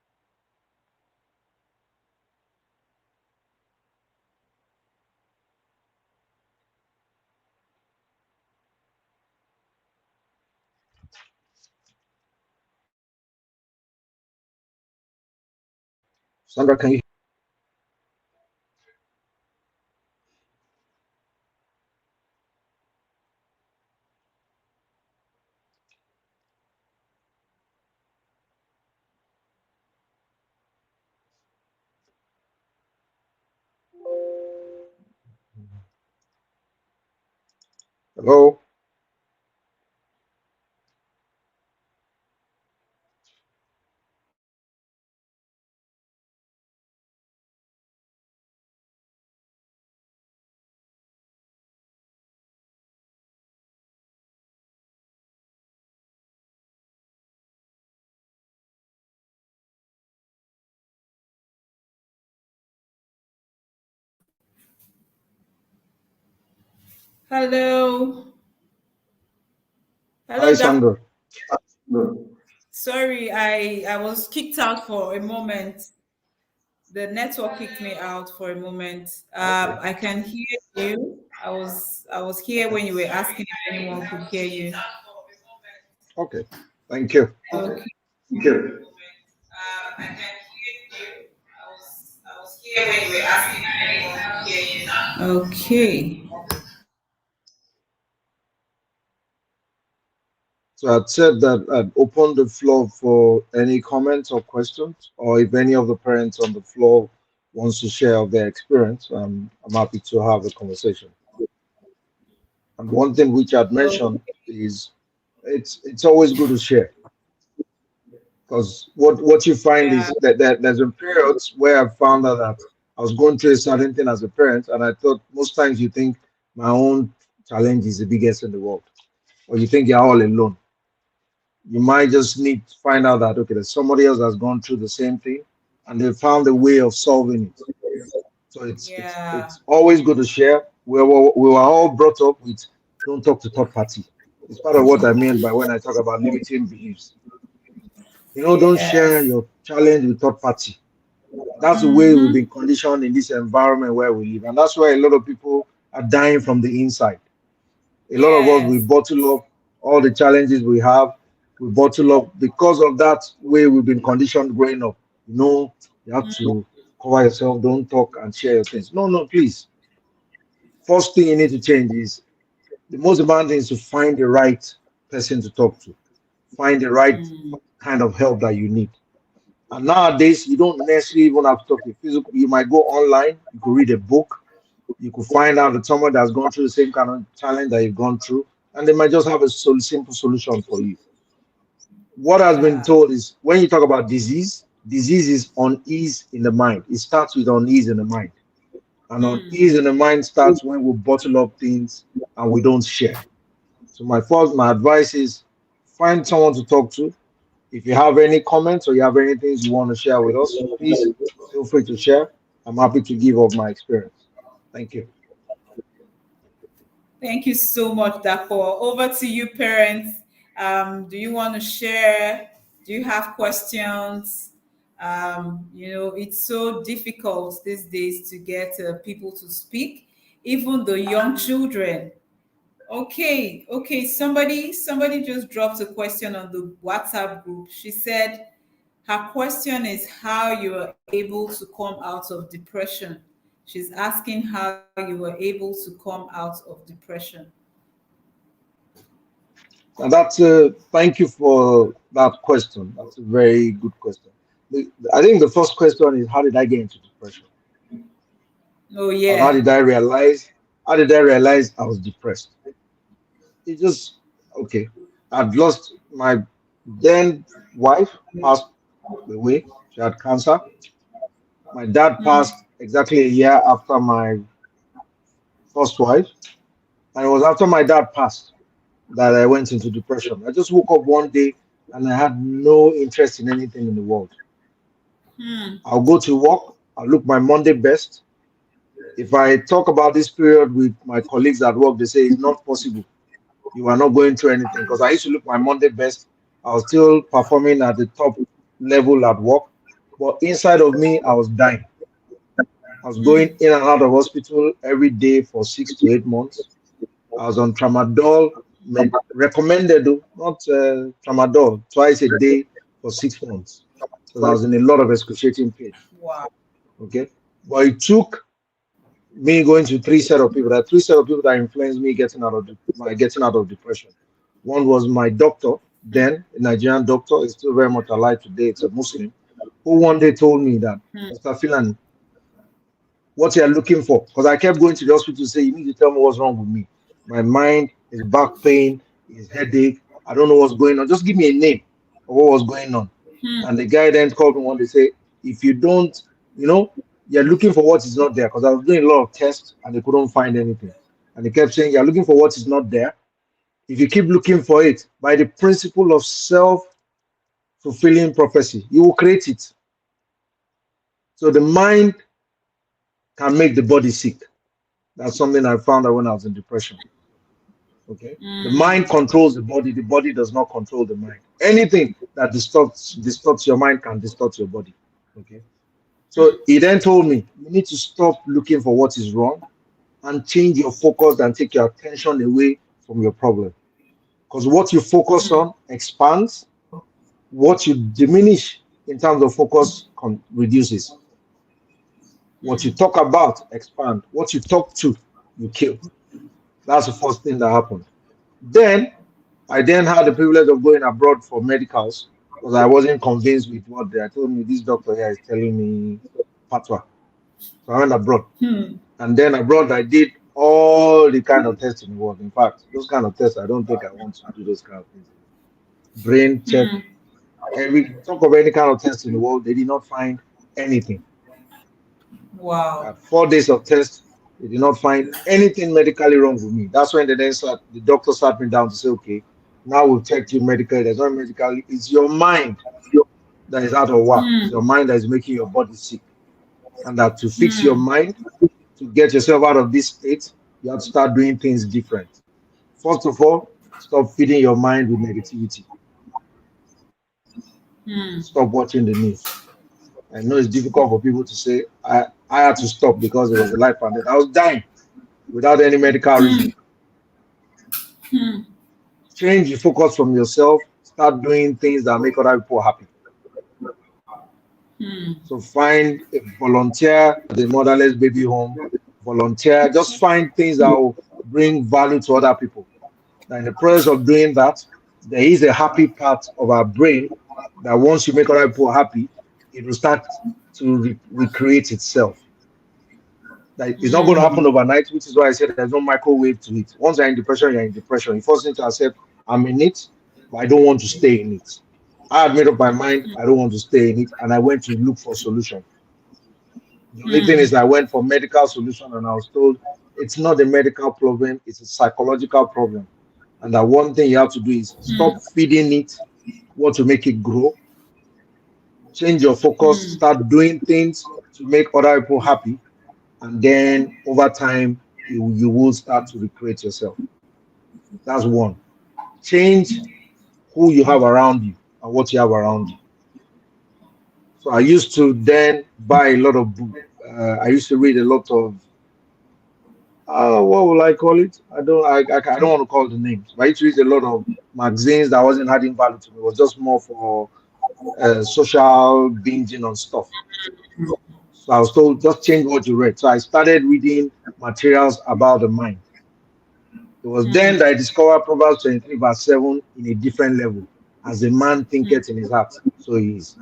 Sandra, can you? Hello? Hello. Hi, Hello, Doc. Sandra. Sorry, I was kicked out for a moment. The network kicked me out for a moment. Okay. I can hear you. I was here when you were asking if anyone could hear you. Okay. Thank you. Okay. Good. I can hear you. I was here when you were asking if anyone could hear you. Okay. So I'd said that I'd open the floor for any comments or questions, or if any of the parents on the floor wants to share of their experience, I'm happy to have a conversation. And one thing which I'd mentioned is it's always good to share because what you find Yeah. is that there's been periods where I found out that I was going through a certain thing as a parent, and I thought most times you think my own challenge is the biggest in the world, or you think you're all alone. You might just need to find out that okay, there's somebody else that's gone through the same thing and they found a way of solving it. So Yeah. it's always good to share. We were all brought up with don't talk to third party. It's part of what I mean by when I talk about limiting beliefs. Don't share Yes. your challenge with third party. That's the way we've Mm-hmm. been conditioned in this environment where we live, and that's why a lot of people are dying from the inside. A lot of us, we Yes. bottle up all the challenges we have. We bottle up because of that way we've been conditioned growing up. You have to cover yourself, don't talk and share your things. No, no, please. First thing you need to change is the most important thing is to find the right person to talk to, find the right kind of help that you need. And nowadays, you don't necessarily even have to talk to physical. You might go online, you could read a book, you could find out that someone that's gone through the same kind of challenge that you've gone through, and they might just have a simple solution for you. What has been Yeah. told is when you talk about disease is unease in the mind. It starts with unease in the mind. And unease in the mind starts when we bottle up things and we don't share. So my advice is find someone to talk to, If you have any comments or you have anything you want to share with us, please feel free to share. I'm happy to give of my experience. Thank you. Thank you so much, Dapo. Over to you, parents. Do you want to share? Do you have questions? It's so difficult these days to get people to speak, even the young children. Okay. Somebody just dropped a question on the WhatsApp group. She said her question is how you are able to come out of depression. She's asking how you were able to come out of depression. And that's thank you for that question. That's a very good question. I think the first question is how did I get into depression? Oh And how yeah. did I realize? How did I realize I was depressed? It just okay. I'd lost my then wife passed away. She had cancer. My dad passed exactly a year after my first wife, and it was after my dad passed that I went into depression. I just woke up one day and I had no interest in anything in the world. I'll go to work. I'll look my Monday best. If I talk about this period with my colleagues at work, they say it's not possible. You are not going through anything because I used to look my Monday best. I was still performing at the top level at work, but inside of me, I was dying. I was going in and out of hospital every day for 6 to 8 months. I was on tramadol, recommended, though, not tramadol, twice a day for 6 months because I was in a lot of excruciating pain. Wow. Okay, but it took me going to three set of people. There are three set of people that influenced me getting out of depression. One was my doctor, then a Nigerian doctor, is still very much alive today. It's a Muslim, who one day told me that, Mr. Filani, what you are looking for? Because I kept going to the hospital to say, you need to tell me what's wrong with me. My mind is back pain, is headache. I don't know what's going on. Just give me a name of what was going on. And the guy then called me one day, say, if you don't, you're looking for what is not there. Because I was doing a lot of tests and they couldn't find anything. And they kept saying, you're looking for what is not there. If you keep looking for it by the principle of self-fulfilling prophecy, you will create it. So the mind can make the body sick. That's something I found out when I was in depression. Okay. The mind controls the body does not control the mind. Anything that distorts your mind can distort your body. Okay. So he then told me, you need to stop looking for what is wrong and change your focus and take your attention away from your problem. Because what you focus on expands, what you diminish in terms of focus reduces. What you talk about expand. What you talk to, you kill. That's the first thing that happened. Then I then had the privilege of going abroad for medicals because I wasn't convinced with what they told me. This doctor here is telling me patwa. So I went abroad. And then abroad I did all the kind of tests in the world. In fact, those kind of tests, I don't think I want to do those kind of things. Brain check, talk of any kind of test in the world, they did not find anything. Wow. 4 days of tests, they did not find anything medically wrong with me. That's when the doctor sat me down to say, okay, now we'll check you medically. There's not medically, it's your mind that is out of whack. It's your mind that is making your body sick. And that to fix your mind, to get yourself out of this state, you have to start doing things different. First of all, stop feeding your mind with negativity. Stop watching the news. I know it's difficult for people to say, I had to stop because there was a life pandemic. I was dying without any medical reason. Change your focus from yourself. Start doing things that make other people happy. So find a volunteer at the motherless baby home. Volunteer. Just find things that will bring value to other people. Now, in the process of doing that, there is a happy part of our brain that once you make other people happy, it will start to recreate itself. That it's not going to happen overnight, which is why I said there's no microwave to it. Once you're in depression, you're in depression. You first need to accept, I'm in it, but I don't want to stay in it. I had made up my mind, I don't want to stay in it, and I went to look for a solution. The only thing is I went for medical solution and I was told it's not a medical problem, it's a psychological problem. And that one thing you have to do is stop feeding it what to make it grow. Change your focus, start doing things to make other people happy, and then over time you will start to recreate yourself. That's one. Change who you have around you and what you have around you. So I used to then buy a lot of books. I used to read a lot of what will I call it? I don't want to call the names. But I used to read a lot of magazines that wasn't adding value to me. It was just more for social binging on stuff. So I was told just change what you read. So I started reading materials about the mind. It was then that I discovered Proverbs 23 verse 7 in a different level. As a man thinketh in his heart, so he is.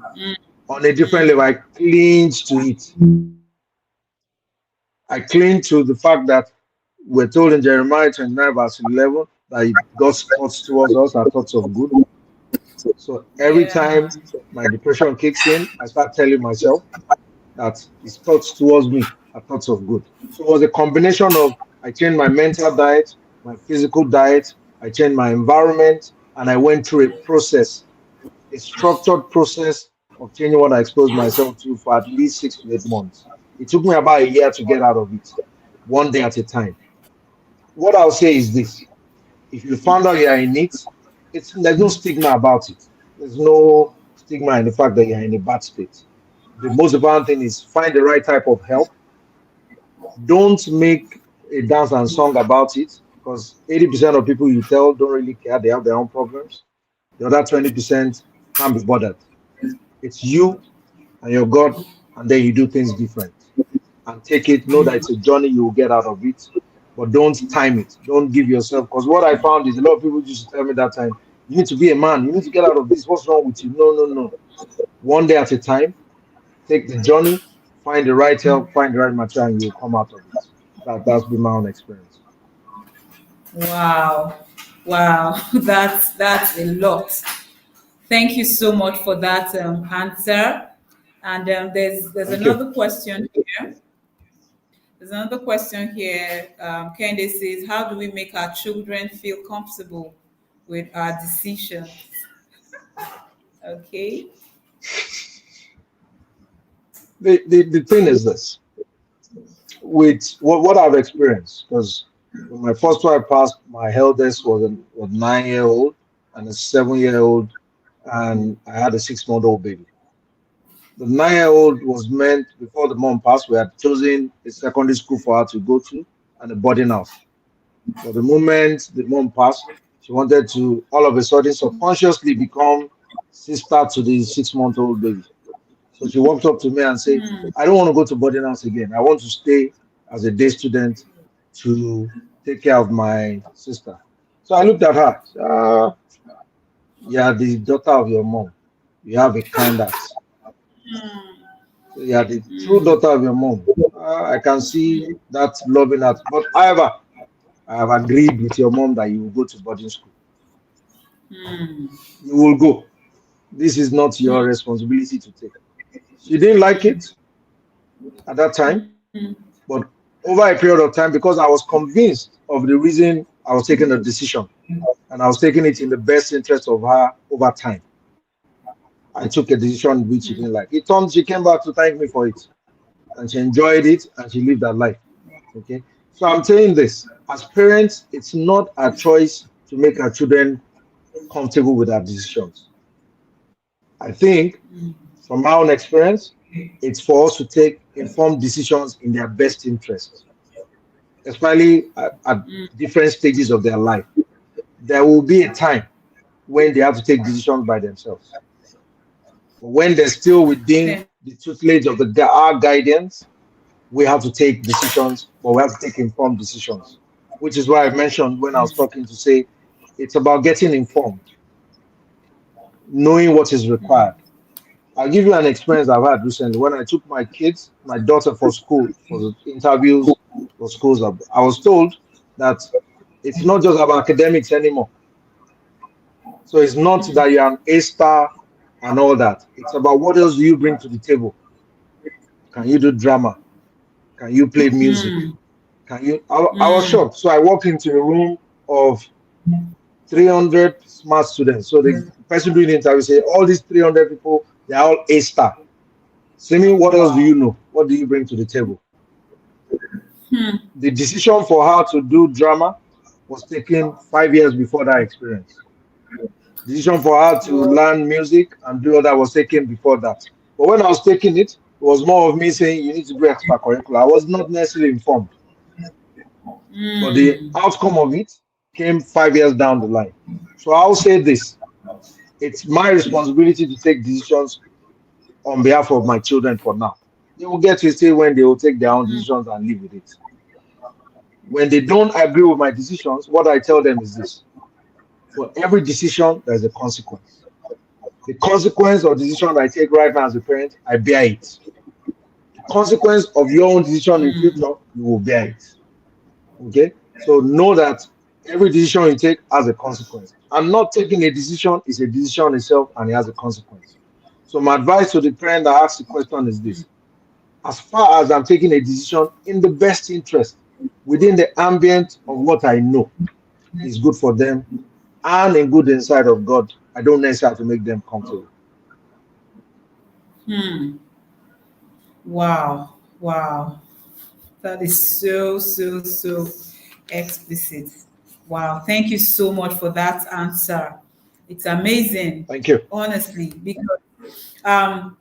On a different level, I cling to it. I cling to the fact that we're told in Jeremiah 29 verse 11 that God's thoughts towards us are thoughts of good. So every Yeah. time my depression kicks in, I start telling myself that his thoughts towards me are thoughts of good. So it was a combination of I changed my mental diet, my physical diet, I changed my environment, and I went through a process, a structured process of changing what I exposed myself to for at least 6 to 8 months. It took me about a year to get out of it, one day at a time. What I'll say is this: if you found out you are in it, there's no stigma about it. There's no stigma in the fact that you're in a bad state. The most important thing is find the right type of help. Don't make a dance and song about it because 80% of people you tell don't really care. They have their own problems. The other 20% can't be bothered. It's you and your God, and then you do things different. And take it, know that it's a journey you will get out of it, but don't time it. Don't give yourself, because what I found is a lot of people used to tell me that time, you need to be a man, you need to get out of this. What's wrong with you? No, no, no. One day at a time, take the journey, find the right help, find the right material, and you'll come out of it. That's been my own experience. Wow. Wow. That's a lot. Thank you so much for that answer. And there's Thank you. another question here. There's another question here. Kende says, "How do we make our children feel comfortable with our decisions?" Okay. The thing is this, with what I've experienced, because when my first wife passed, my eldest was 9 year old and a 7 year old, and I had a 6 month old baby. The 9 year old was meant before the mom passed. We had chosen a secondary school for her to go to and a boarding house. But the moment the mom passed, she wanted to all of a sudden subconsciously become sister to the 6 month old baby. So she walked up to me and said, I don't want to go to boarding house again. I want to stay as a day student to take care of my sister. So I looked at her. You are the daughter of your mom. You have a kind heart. So you are the true daughter of your mom. I can see that loving heart. But however, I have agreed with your mom that you will go to boarding school. You will go. This is not your responsibility to take. She didn't like it at that time, but over a period of time, because I was convinced of the reason I was taking the decision, and I was taking it in the best interest of her over time, I took a decision which she didn't like. She came back to thank me for it, and she enjoyed it, and she lived her life. Okay, so I'm saying this: as parents, it's not our choice to make our children comfortable with our decisions. I think, from my own experience, it's for us to take informed decisions in their best interest, especially at different stages of their life. There will be a time when they have to take decisions by themselves. But when they're still within Then, the tutelage of our guidance, we have to take decisions, but we have to take informed decisions, which is why I mentioned when I was talking to say it's about getting informed, knowing what is required. I'll give you an experience I've had recently. When I took my daughter for school, for the interviews for schools, I was told that it's not just about academics anymore. So it's not that you're an A star and all that. It's about what else do you bring to the table. Can you do drama? Can you play music? Can you? I was shocked. So I walked into a room of 300 smart students. So the person doing the interview say, all these 300 people, they're all A star. Simi, what else do you Wow. know? What do you bring to the table? The decision for her to do drama was taken 5 years before that experience. Decision for her to Wow. learn music and do all that was taken before that. But when I was taking it, it was more of me saying you need to do extracurricular. I was not necessarily informed, but the Mm, outcome of it came 5 years down the line. So I'll say this: it's my responsibility to take decisions on behalf of my children for now. They will get to a stage when they will take their own decisions and live with it. When they don't agree with my decisions, what I tell them is this: for every decision, there's a consequence. The consequence of the decision I take right now as a parent, I bear it. The consequence of your own decision in future, you will bear it. Okay? So know that every decision you take has a consequence. And not taking a decision is a decision itself and it has a consequence. So my advice to the parent that asks the question is this: as far as I'm taking a decision in the best interest, within the ambient of what I know is good for them and in good inside of God, I don't necessarily have to make them comfortable. hmm. Wow. Wow. That is so, so, so explicit. Wow. Thank you so much for that answer. It's amazing, Thank you. honestly, because um,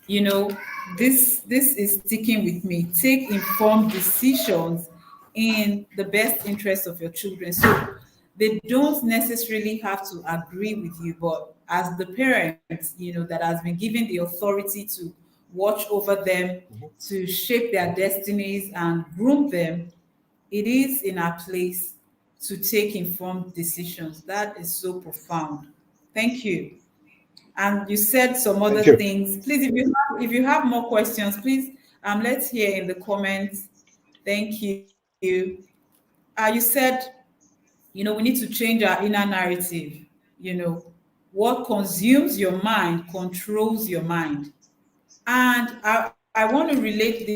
you know, this is sticking with me. Take informed decisions in the best interest of your children. So they don't necessarily have to agree with you, but as the parents, that has been given the authority to watch over them, Mhm. to shape their destinies and groom them, it is in our place to take informed decisions. That is so profound. Thank you. And you said some Thank other you. things. Please, if you have more questions, please let's hear in the comments. Thank you. You said, we need to change our inner narrative. You know, what consumes your mind controls your mind. And I want to relate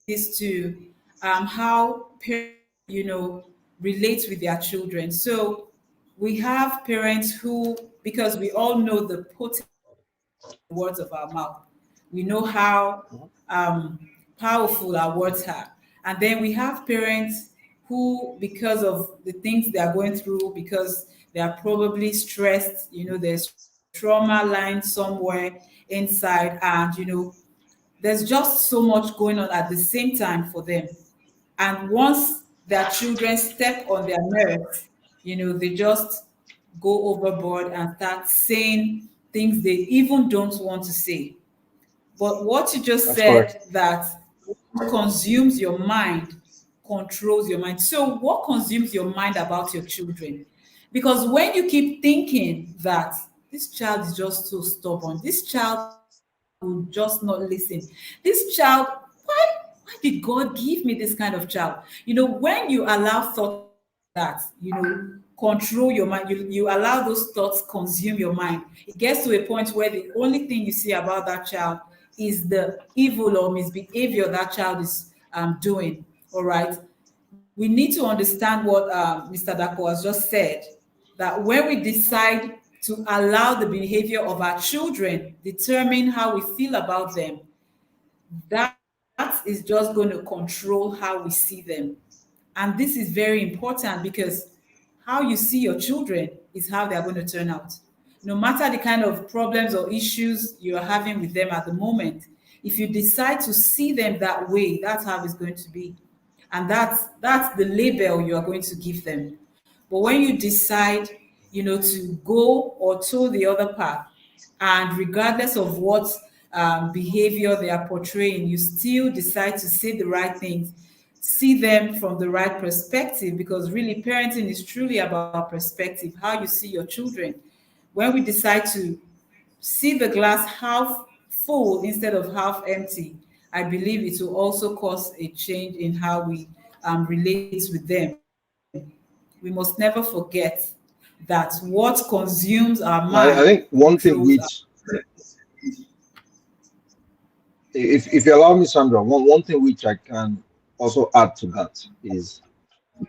this to how parents, relate with their children. So we have parents who, because we all know the potency of the words of our mouth, we know how Mhm. um, powerful our words are. And then we have parents who, because of the things they are going through, because they are probably stressed, there's trauma lying somewhere inside, and there's just so much going on at the same time for them. And once their children step on their nerves, they just go overboard and start saying things they even don't want to say. But what you just That's correct. said, that what consumes your mind controls your mind. So, what consumes your mind about your children? Because when you keep thinking that this child is just so stubborn, this child will just not listen, this child, why, why did God give me this kind of child? When you allow thoughts like that, control your mind, you allow those thoughts consume your mind. It gets to a point where the only thing you see about that child is the evil or misbehavior that child is doing. All right. We need to understand what Mr. Dako has just said, that when we decide to allow the behavior of our children determine how we feel about them, that is just going to control how we see them. And this is very important because how you see your children is how they are going to turn out. No matter the kind of problems or issues you're having with them at the moment, if you decide to see them that way, that's how it's going to be. And that's the label you are going to give them. But when you decide, to go or toe the other path, and regardless of what behavior they are portraying, you still decide to say the right things, see them from the right perspective, because really parenting is truly about perspective, how you see your children. When we decide to see the glass half full instead of half empty, I believe it will also cause a change in how we relate with them. We must never forget that what consumes our mind I think one controls thing our. which, if you allow me, Sandra, one thing which I can also add to that is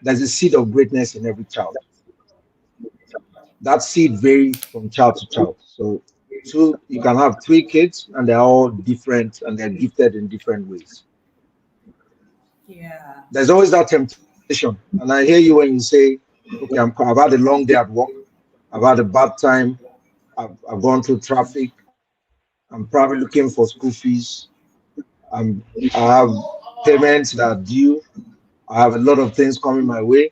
there's a seed of greatness in every child. That seed vary from child to child. So you can have three kids and they're all different and they're gifted in different ways. Yeah. There's always that temptation. And I hear you when you say, okay, I've had a long day at work, I've had a bad time, I've gone through traffic, I'm probably looking for school fees, I have payments that are due, I have a lot of things coming my way.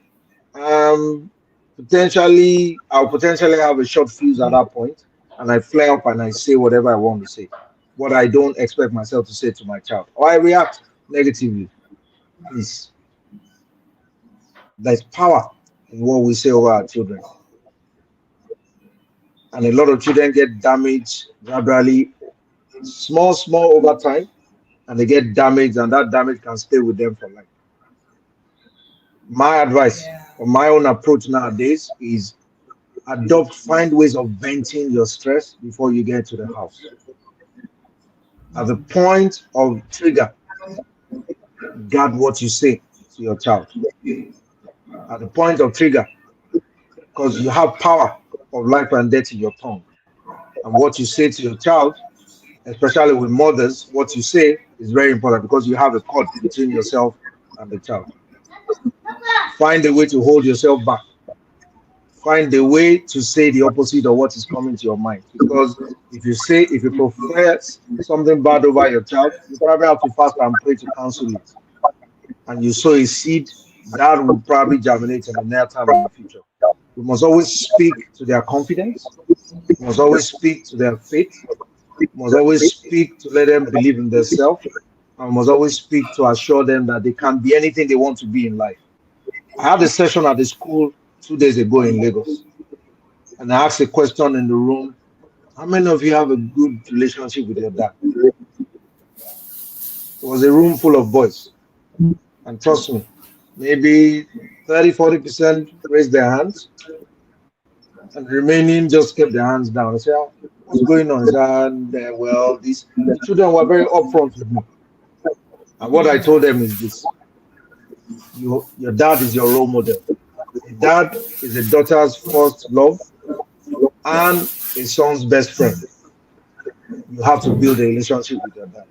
Um, I'll potentially have a short fuse at that point, and I flare up and I say whatever I want to say, what I don't expect myself to say to my child, or I react negatively. Please, there's power in what we say over our children, and a lot of children get damaged gradually, small over time, and they get damaged, and that damage can stay with them for life. My advice Yeah. or my own approach nowadays is find ways of venting your stress before you get to the house. At the point of trigger, guard what you say to your child. At the point of trigger, because you have power of life and death in your tongue. And what you say to your child, especially with mothers, what you say is very important because you have a cord between yourself and the child. Find a way to hold yourself back. Find a way to say the opposite of what is coming to your mind. Because if you profess something bad over your child, you probably have to fast and pray to cancel it. And you sow a seed that will probably germinate in the near time in the future. We must always speak to their confidence. We must always speak to their faith. We must always speak to let them believe in themselves. And we must always speak to assure them that they can be anything they want to be in life. I had a session at the school 2 days ago in Lagos, and I asked a question in the room: how many of you have a good relationship with your dad? It was a room full of boys, and trust me, maybe 30-40% raised their hands, and the remaining just kept their hands down. I said, "Ah, what's going on?" And well, the children were very upfront with me, and what I told them is this: your dad is your role model. A dad is a daughter's first love and a son's best friend. You have to build a relationship with your dad.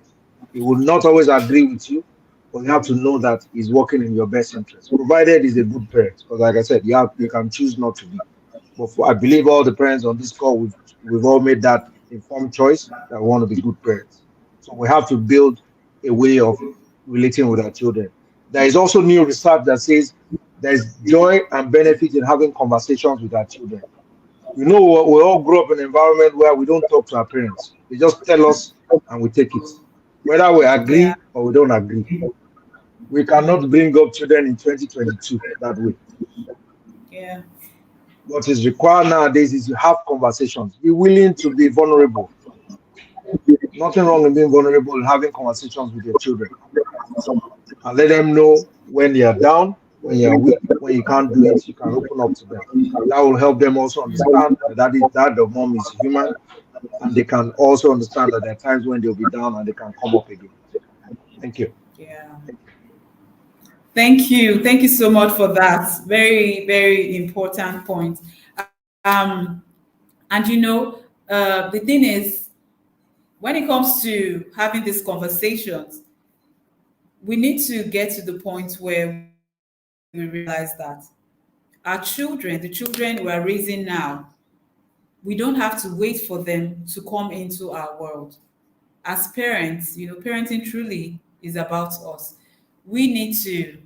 He will not always agree with you, but you have to know that he's working in your best interest, provided he's a good parent. Because, like I said, you can choose not to be. But I believe all the parents on this call, we've all made that informed choice that we want to be good parents. So we have to build a way of relating with our children. There is also new research that says there's joy and benefit in having conversations with our children. We all grew up in an environment where we don't talk to our parents. They just tell us and we take it. Whether we Yeah. agree or we don't agree. We cannot bring up children in 2022 that way. Yeah. What is required nowadays is you have conversations. Be willing to be vulnerable. Nothing wrong in being vulnerable and having conversations with your children. And let them know when they are down, when you are weak, when you can't do it, you can open up to them. That will help them also understand that the mom is human, and they can also understand that there are times when they'll be down and they can come up again. Thank you. Yeah. Thank you. Thank you so much for that. Very, very important point. Um, and the thing is, when it comes to having these conversations, we need to get to the point where we realize that our children, the children we are raising now, we don't have to wait for them to come into our world. As parents, parenting truly is about us. We need to,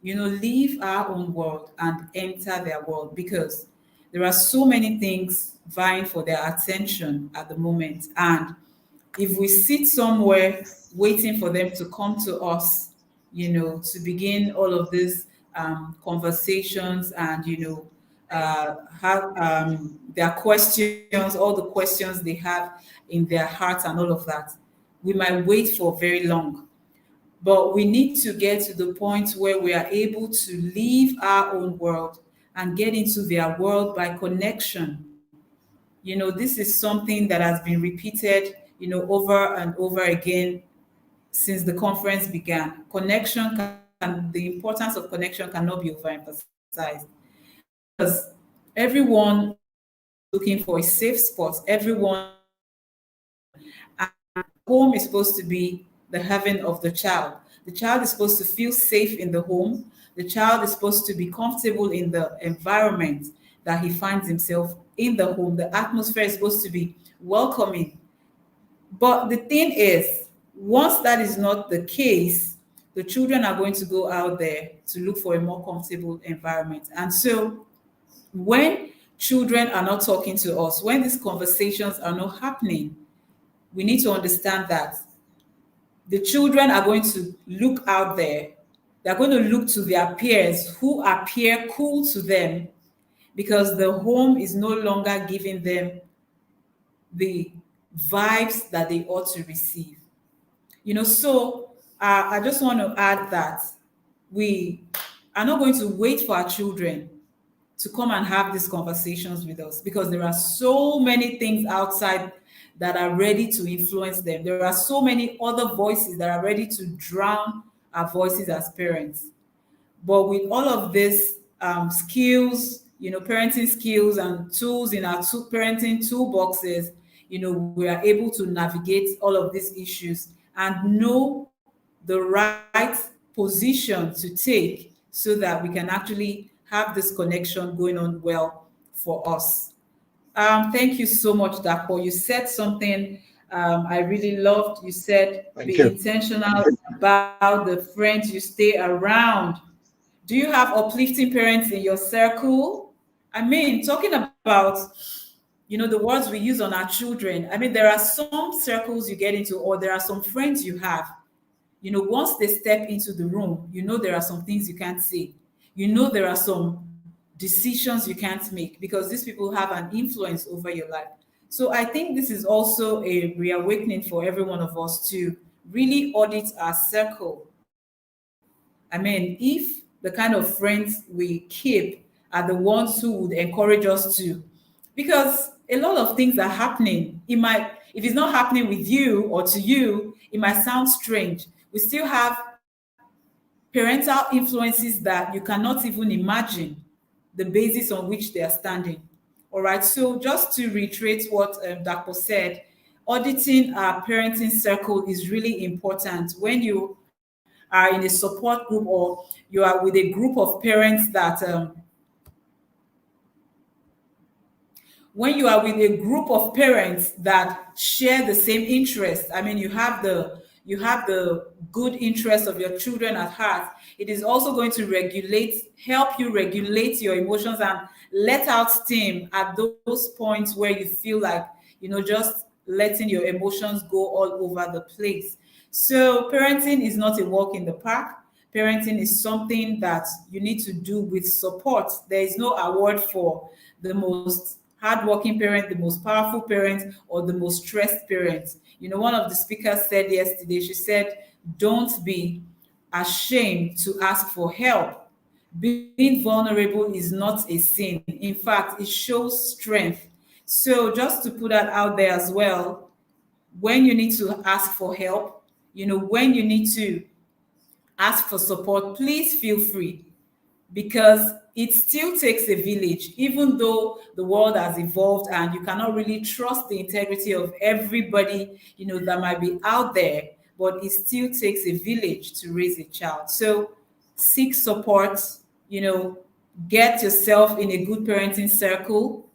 leave our own world and enter their world, because there are so many things vying for their attention at the moment. And if we sit somewhere waiting for them to come to us, to begin all of these conversations, and have their questions, all the questions they have in their hearts and all of that, we might wait for very long. But we need to get to the point where we are able to leave our own world and get into their world by connection. This is something that has been repeated, over and over again since the conference began. The importance of connection cannot be overemphasized, because everyone looking for a safe spot. Everyone, and home is supposed to be the heaven of the child. The child is supposed to feel safe in the home. The child is supposed to be comfortable in the environment that he finds himself in the home. The atmosphere is supposed to be welcoming. But the thing is, once that is not the case, the children are going to go out there to look for a more comfortable environment. And so when children are not talking to us, when these conversations are not happening, we need to understand that the children are going to look out there. They're going to look to their peers who appear cool to them because the home is no longer giving them the vibes that they ought to receive. So I just want to add that we are not going to wait for our children to come and have these conversations with us because there are so many things outside that are ready to influence them. There are so many other voices that are ready to drown our voices as parents. But with all of these skills, parenting skills and tools in our parenting toolboxes, we are able to navigate all of these issues and know the right position to take so that we can actually have this connection going on well for us. Thank you so much, Dapo. You said something I really loved. You said Thank be you. intentional about the friends you stay around. Do you have uplifting parents in your circle? I mean, talking about, the words we use on our children. I mean, there are some circles you get into, or there are some friends you have. Once they step into the room, there are some things you can't say. There are some decisions you can't make because these people have an influence over your life. So I think this is also a reawakening for every one of us to really audit our circle. I mean, if the kind of friends we keep are the ones who would encourage us to, because a lot of things are happening. If it's not happening with you or to you, it might sound strange. We still have parental influences that you cannot even imagine the basis on which they are standing. All right. So just to reiterate what Dr. said, auditing our parenting circle is really important. When you are in a support group or you are with a group of parents that when you are with a group of parents that share the same interests, I mean, you have the good interest of your children at heart. It is also going to help you regulate your emotions and let out steam at those points where you feel like, just letting your emotions go all over the place. So parenting is not a walk in the park. Parenting is something that you need to do with support. There is no award for the most hardworking parent, the most powerful parent, or the most stressed parent. One of the speakers said yesterday, she said, don't be ashamed to ask for help. Being vulnerable is not a sin. In fact, it shows strength. So just to put that out there as well, when you need to ask for help, when you need to ask for support, please feel free because it still takes a village, even though the world has evolved and you cannot really trust the integrity of everybody, that might be out there, but it still takes a village to raise a child. So seek support, get yourself in a good parenting circle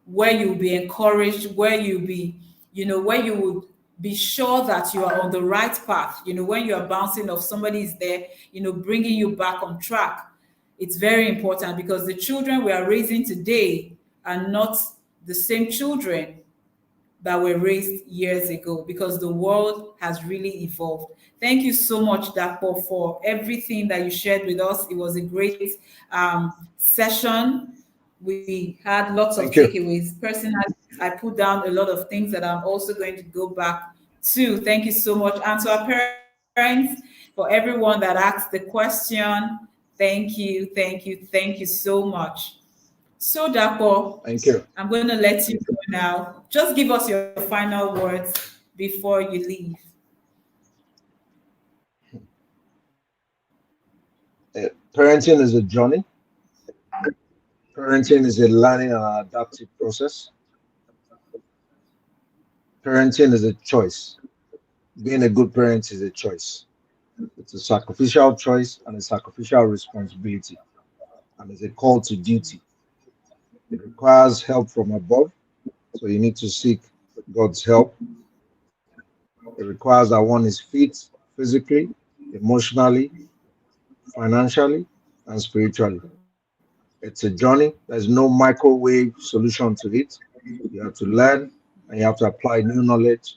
where you'll be encouraged, where you would be sure that you are on the right path. When you are bouncing off, somebody is there, bringing you back on track. It's very important because the children we are raising today are not the same children that were raised years ago because the world has really evolved. Thank you so much, Dapo, for everything that you shared with us. It was a great session. We had lots of Thank you. takeaways. Personally, I put down a lot of things that I'm also going to go back to. Thank you so much. And to our parents, for everyone that asked the question, thank you so much. So, Dapo, Thank you. I'm going to let you go now. Just give us your final words before you leave. Parenting is a journey. Parenting is a learning and adaptive process. Parenting is a choice. Being a good parent is a choice. It's a sacrificial choice and a sacrificial responsibility, and it's a call to duty. It requires help from above, so you need to seek God's help. It requires that one is fit physically, emotionally, financially, and spiritually. It's a journey. There's no microwave solution to it. You have to learn and you have to apply new knowledge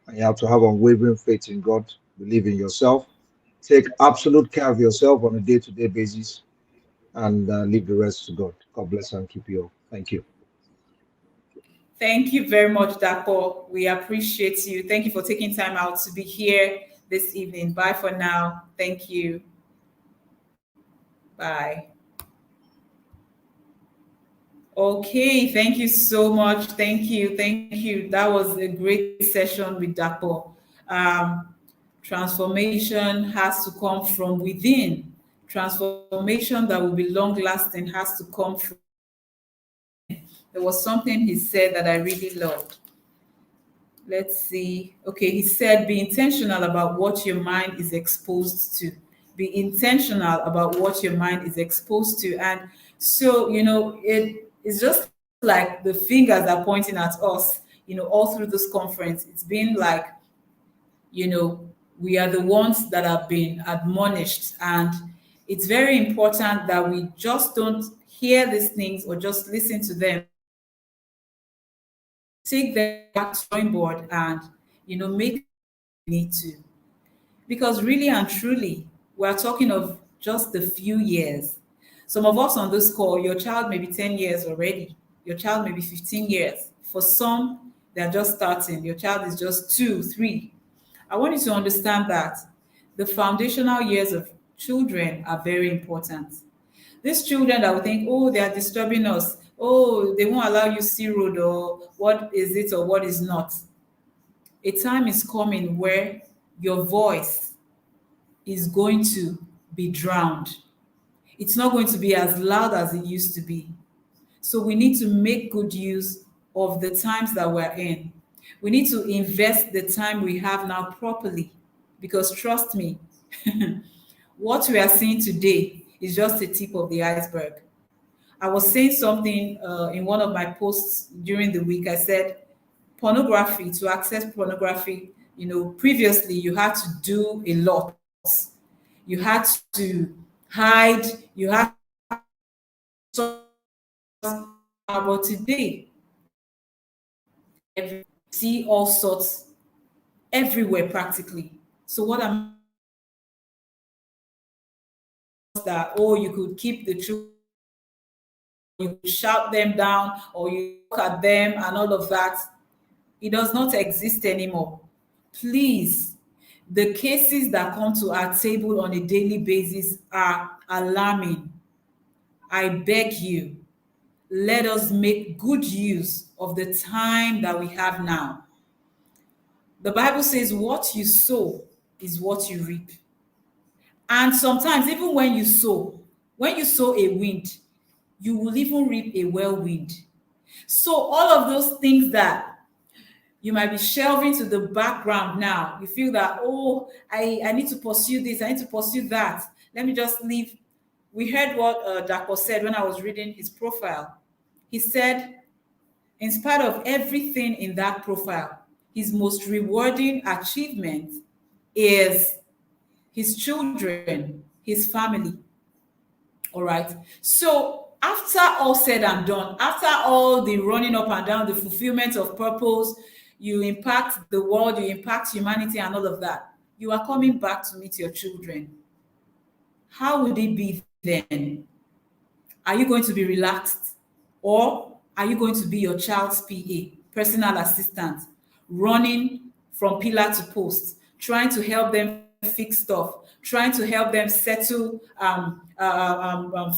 and you have to have unwavering faith in God, believe in yourself, take absolute care of yourself on a day to day basis, and leave the rest to God. God bless and keep you all. Thank you. Thank you very much, Dapo. We appreciate you. Thank you for taking time out to be here this evening. Bye for now. Thank you. Bye. Okay, thank you so much. Thank you. Thank you. That was a great session with Dapo. Transformation has to come from within. Transformation that will be long lasting has to come from. There was something he said that I really loved. Let's see. Okay, he said, be intentional about what your mind is exposed to. Be intentional about what your mind is exposed to. And so, it's just like the fingers are pointing at us, all through this conference. It's been like, we are the ones that have been admonished. And it's very important that we just don't hear these things or just listen to them. Take them back to the drawing board and, make need to. Because really and truly, we're talking of just a few years. Some of us on this call, your child may be 10 years already. Your child may be 15 years. For some, they're just starting. Your child is just 2, 3. I want you to understand that the foundational years of children are very important. These children that will think, oh, they are disturbing us. Oh, they won't allow you see road, or what is it or what is not. A time is coming where your voice is going to be drowned. It's not going to be as loud as it used to be. So we need to make good use of the times that we're in. We need to invest the time we have now properly, because trust me, what we are seeing today is just the tip of the iceberg. I was saying something in one of my posts during the week. I said, pornography, to access pornography, previously you had to do a lot. You had to hide, you had to, but today, see all sorts everywhere practically. So what I'm that, oh, you could keep the truth, you could shout them down, or you look at them and all of that. It does not exist anymore. Please, the cases that come to our table on a daily basis are alarming. I beg you, let us make good use of the time that we have now. The Bible says what you sow is what you reap. And sometimes, even when you sow a wind, you will even reap a whirlwind. So all of those things that you might be shelving to the background now, you feel that, oh, I need to pursue this, I need to pursue that. Let me just leave. We heard what Dapo said when I was reading his profile. He said, in spite of everything in that profile, his most rewarding achievement is his children, his family. All right. So after all said and done, after all the running up and down, the fulfillment of purpose, you impact the world, you impact humanity and all of that, you are coming back to meet your children. How would it be then? Are you going to be relaxed? Or are you going to be your child's PA, personal assistant, running from pillar to post, trying to help them fix stuff, trying to help them settle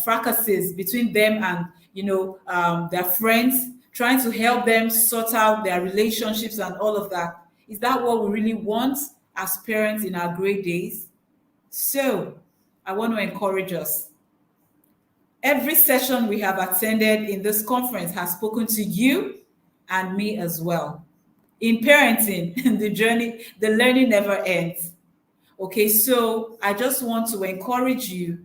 fracasses between them and their friends, trying to help them sort out their relationships and all of that? Is that what we really want as parents in our great days? So I want to encourage us. Every session we have attended in this conference has spoken to you and me as well. in parenting, the journey, the learning never ends. Okay, so I just want to encourage you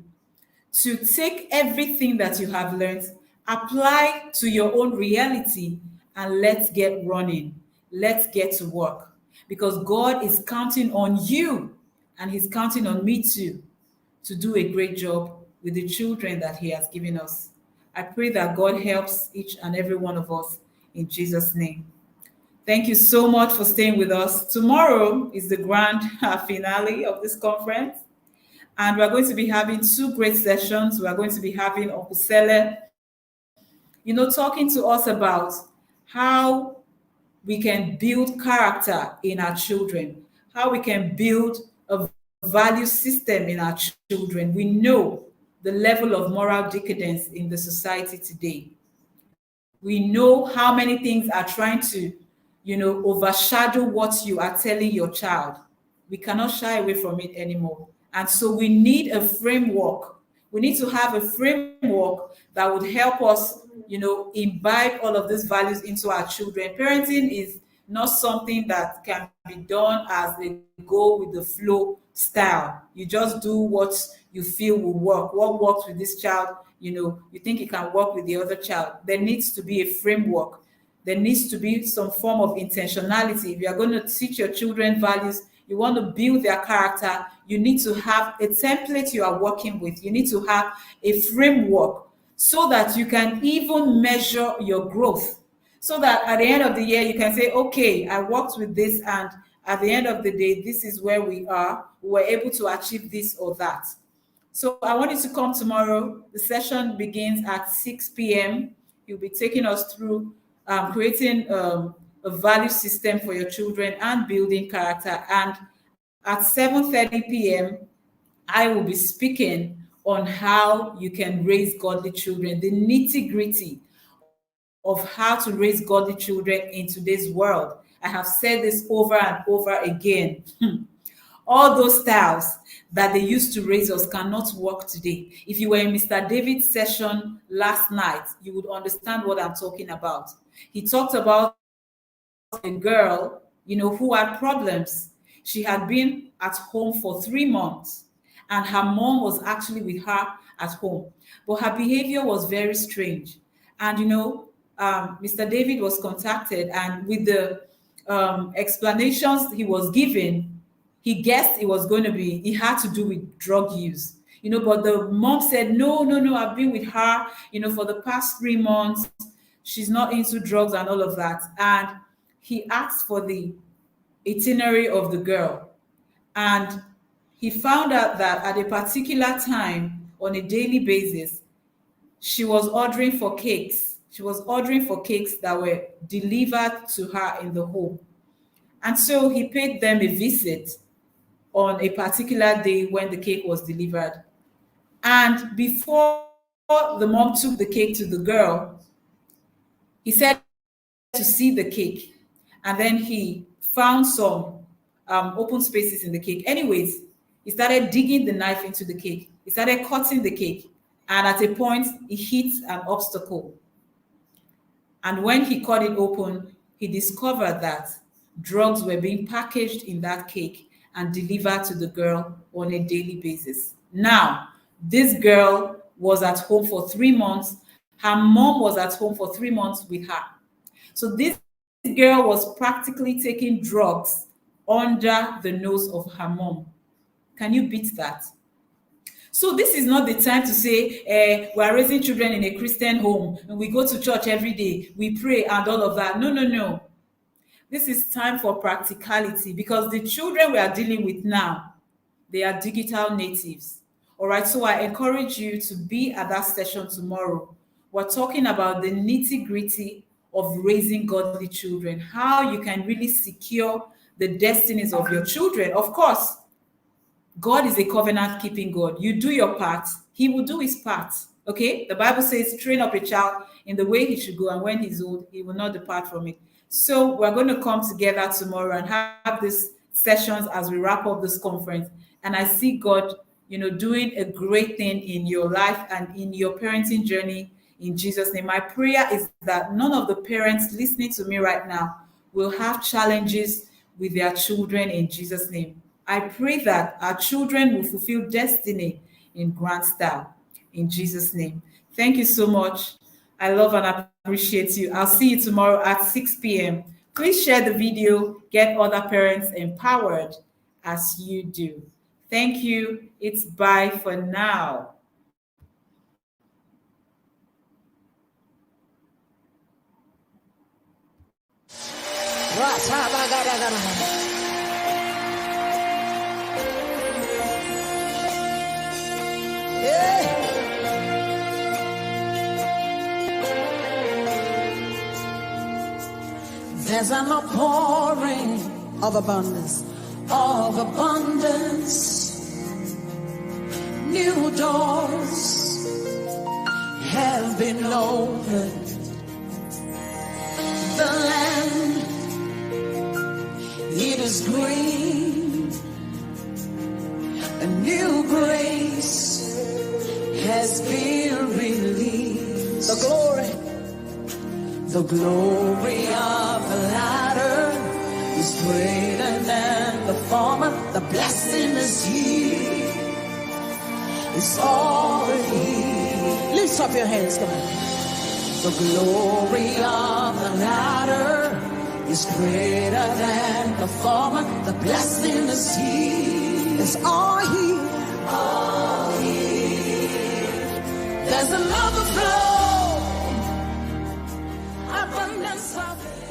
to take everything that you have learned, apply to your own reality, and let's get running. Let's get to work. Because God is counting on you, and He's counting on me too, to do a great job with the children that He has given us. I pray that God helps each and every one of us in Jesus' name. Thank you so much for staying with us. Tomorrow is the grand finale of this conference. And we're going to be having two great sessions. We're going to be having Uncle Sele, talking to us about how we can build character in our children, how we can build a value system in our children. We know the level of moral decadence in the society today. We know how many things are trying to, overshadow what you are telling your child. We cannot shy away from it anymore. And so we need a framework. We need to have a framework that would help us, imbibe all of these values into our children. Parenting is not something that can be done as a go with the flow style. You just do what you feel will work. What works with this child, you think it can work with the other child. There needs to be a framework. There needs to be some form of intentionality. If you are going to teach your children values, you want to build their character, you need to have a template you are working with. You need to have a framework so that you can even measure your growth. So that at the end of the year, you can say, okay, I worked with this, and at the end of the day, this is where we are. We're able to achieve this or that. So I want you to come tomorrow. The session begins at 6 p.m. You'll be taking us through creating a value system for your children and building character. And at 7:30 p.m., I will be speaking on how you can raise godly children, the nitty-gritty of how to raise godly children in today's world. I have said this over and over again. All those styles that they used to raise us cannot work today. If you were in Mr. David's session last night, you would understand what I'm talking about. He talked about a girl, who had problems. She had been at home for 3 months, and her mom was actually with her at home. But her behavior was very strange. And, Mr. David was contacted, and with the explanations he was given, he guessed it had to do with drug use. But the mom said, no, I've been with her, for the past 3 months. She's not into drugs and all of that. And he asked for the itinerary of the girl. And he found out that at a particular time, on a daily basis, she was ordering for cakes. She was ordering for cakes that were delivered to her in the home. And so he paid them a visit on a particular day when the cake was delivered. And before the mom took the cake to the girl, he said to see the cake. And then he found some open spaces in the cake. Anyways, he started digging the knife into the cake. He started cutting the cake. And at a point, he hit an obstacle. And when he cut it open, he discovered that drugs were being packaged in that cake and delivered to the girl on a daily basis. Now, this girl was at home for 3 months. Her mom was at home for 3 months with her. So this girl was practically taking drugs under the nose of her mom. Can you beat that? So this is not the time to say, we are raising children in a Christian home, and we go to church every day, we pray and all of that. No. This is time for practicality, because the children we are dealing with now, they are digital natives. All right, so I encourage you to be at that session tomorrow. We're talking about the nitty-gritty of raising godly children, how you can really secure the destinies of your children. Of course, God is a covenant-keeping God. You do your part, He will do His part. Okay? The Bible says, train up a child in the way he should go, and when he's old, he will not depart from it. So we're going to come together tomorrow and have these sessions as we wrap up this conference. And I see God, doing a great thing in your life and in your parenting journey in Jesus' name. My prayer is that none of the parents listening to me right now will have challenges with their children in Jesus' name. I pray that our children will fulfill destiny in grand style in Jesus' name. Thank you so much. I love and appreciate you. I'll see you tomorrow at 6 p.m. Please share the video, get other parents empowered as you do. Thank you. It's bye for now. There's an outpouring of abundance, New doors have been opened. The land, it is green. A new grace has been released. The glory of the latter is greater than the former. The blessing is here. It's all here. Lift up your hands, come on. The glory of the latter is greater than the former. The blessing is here. It's all here. All here. There's an overflow. Abundance of it.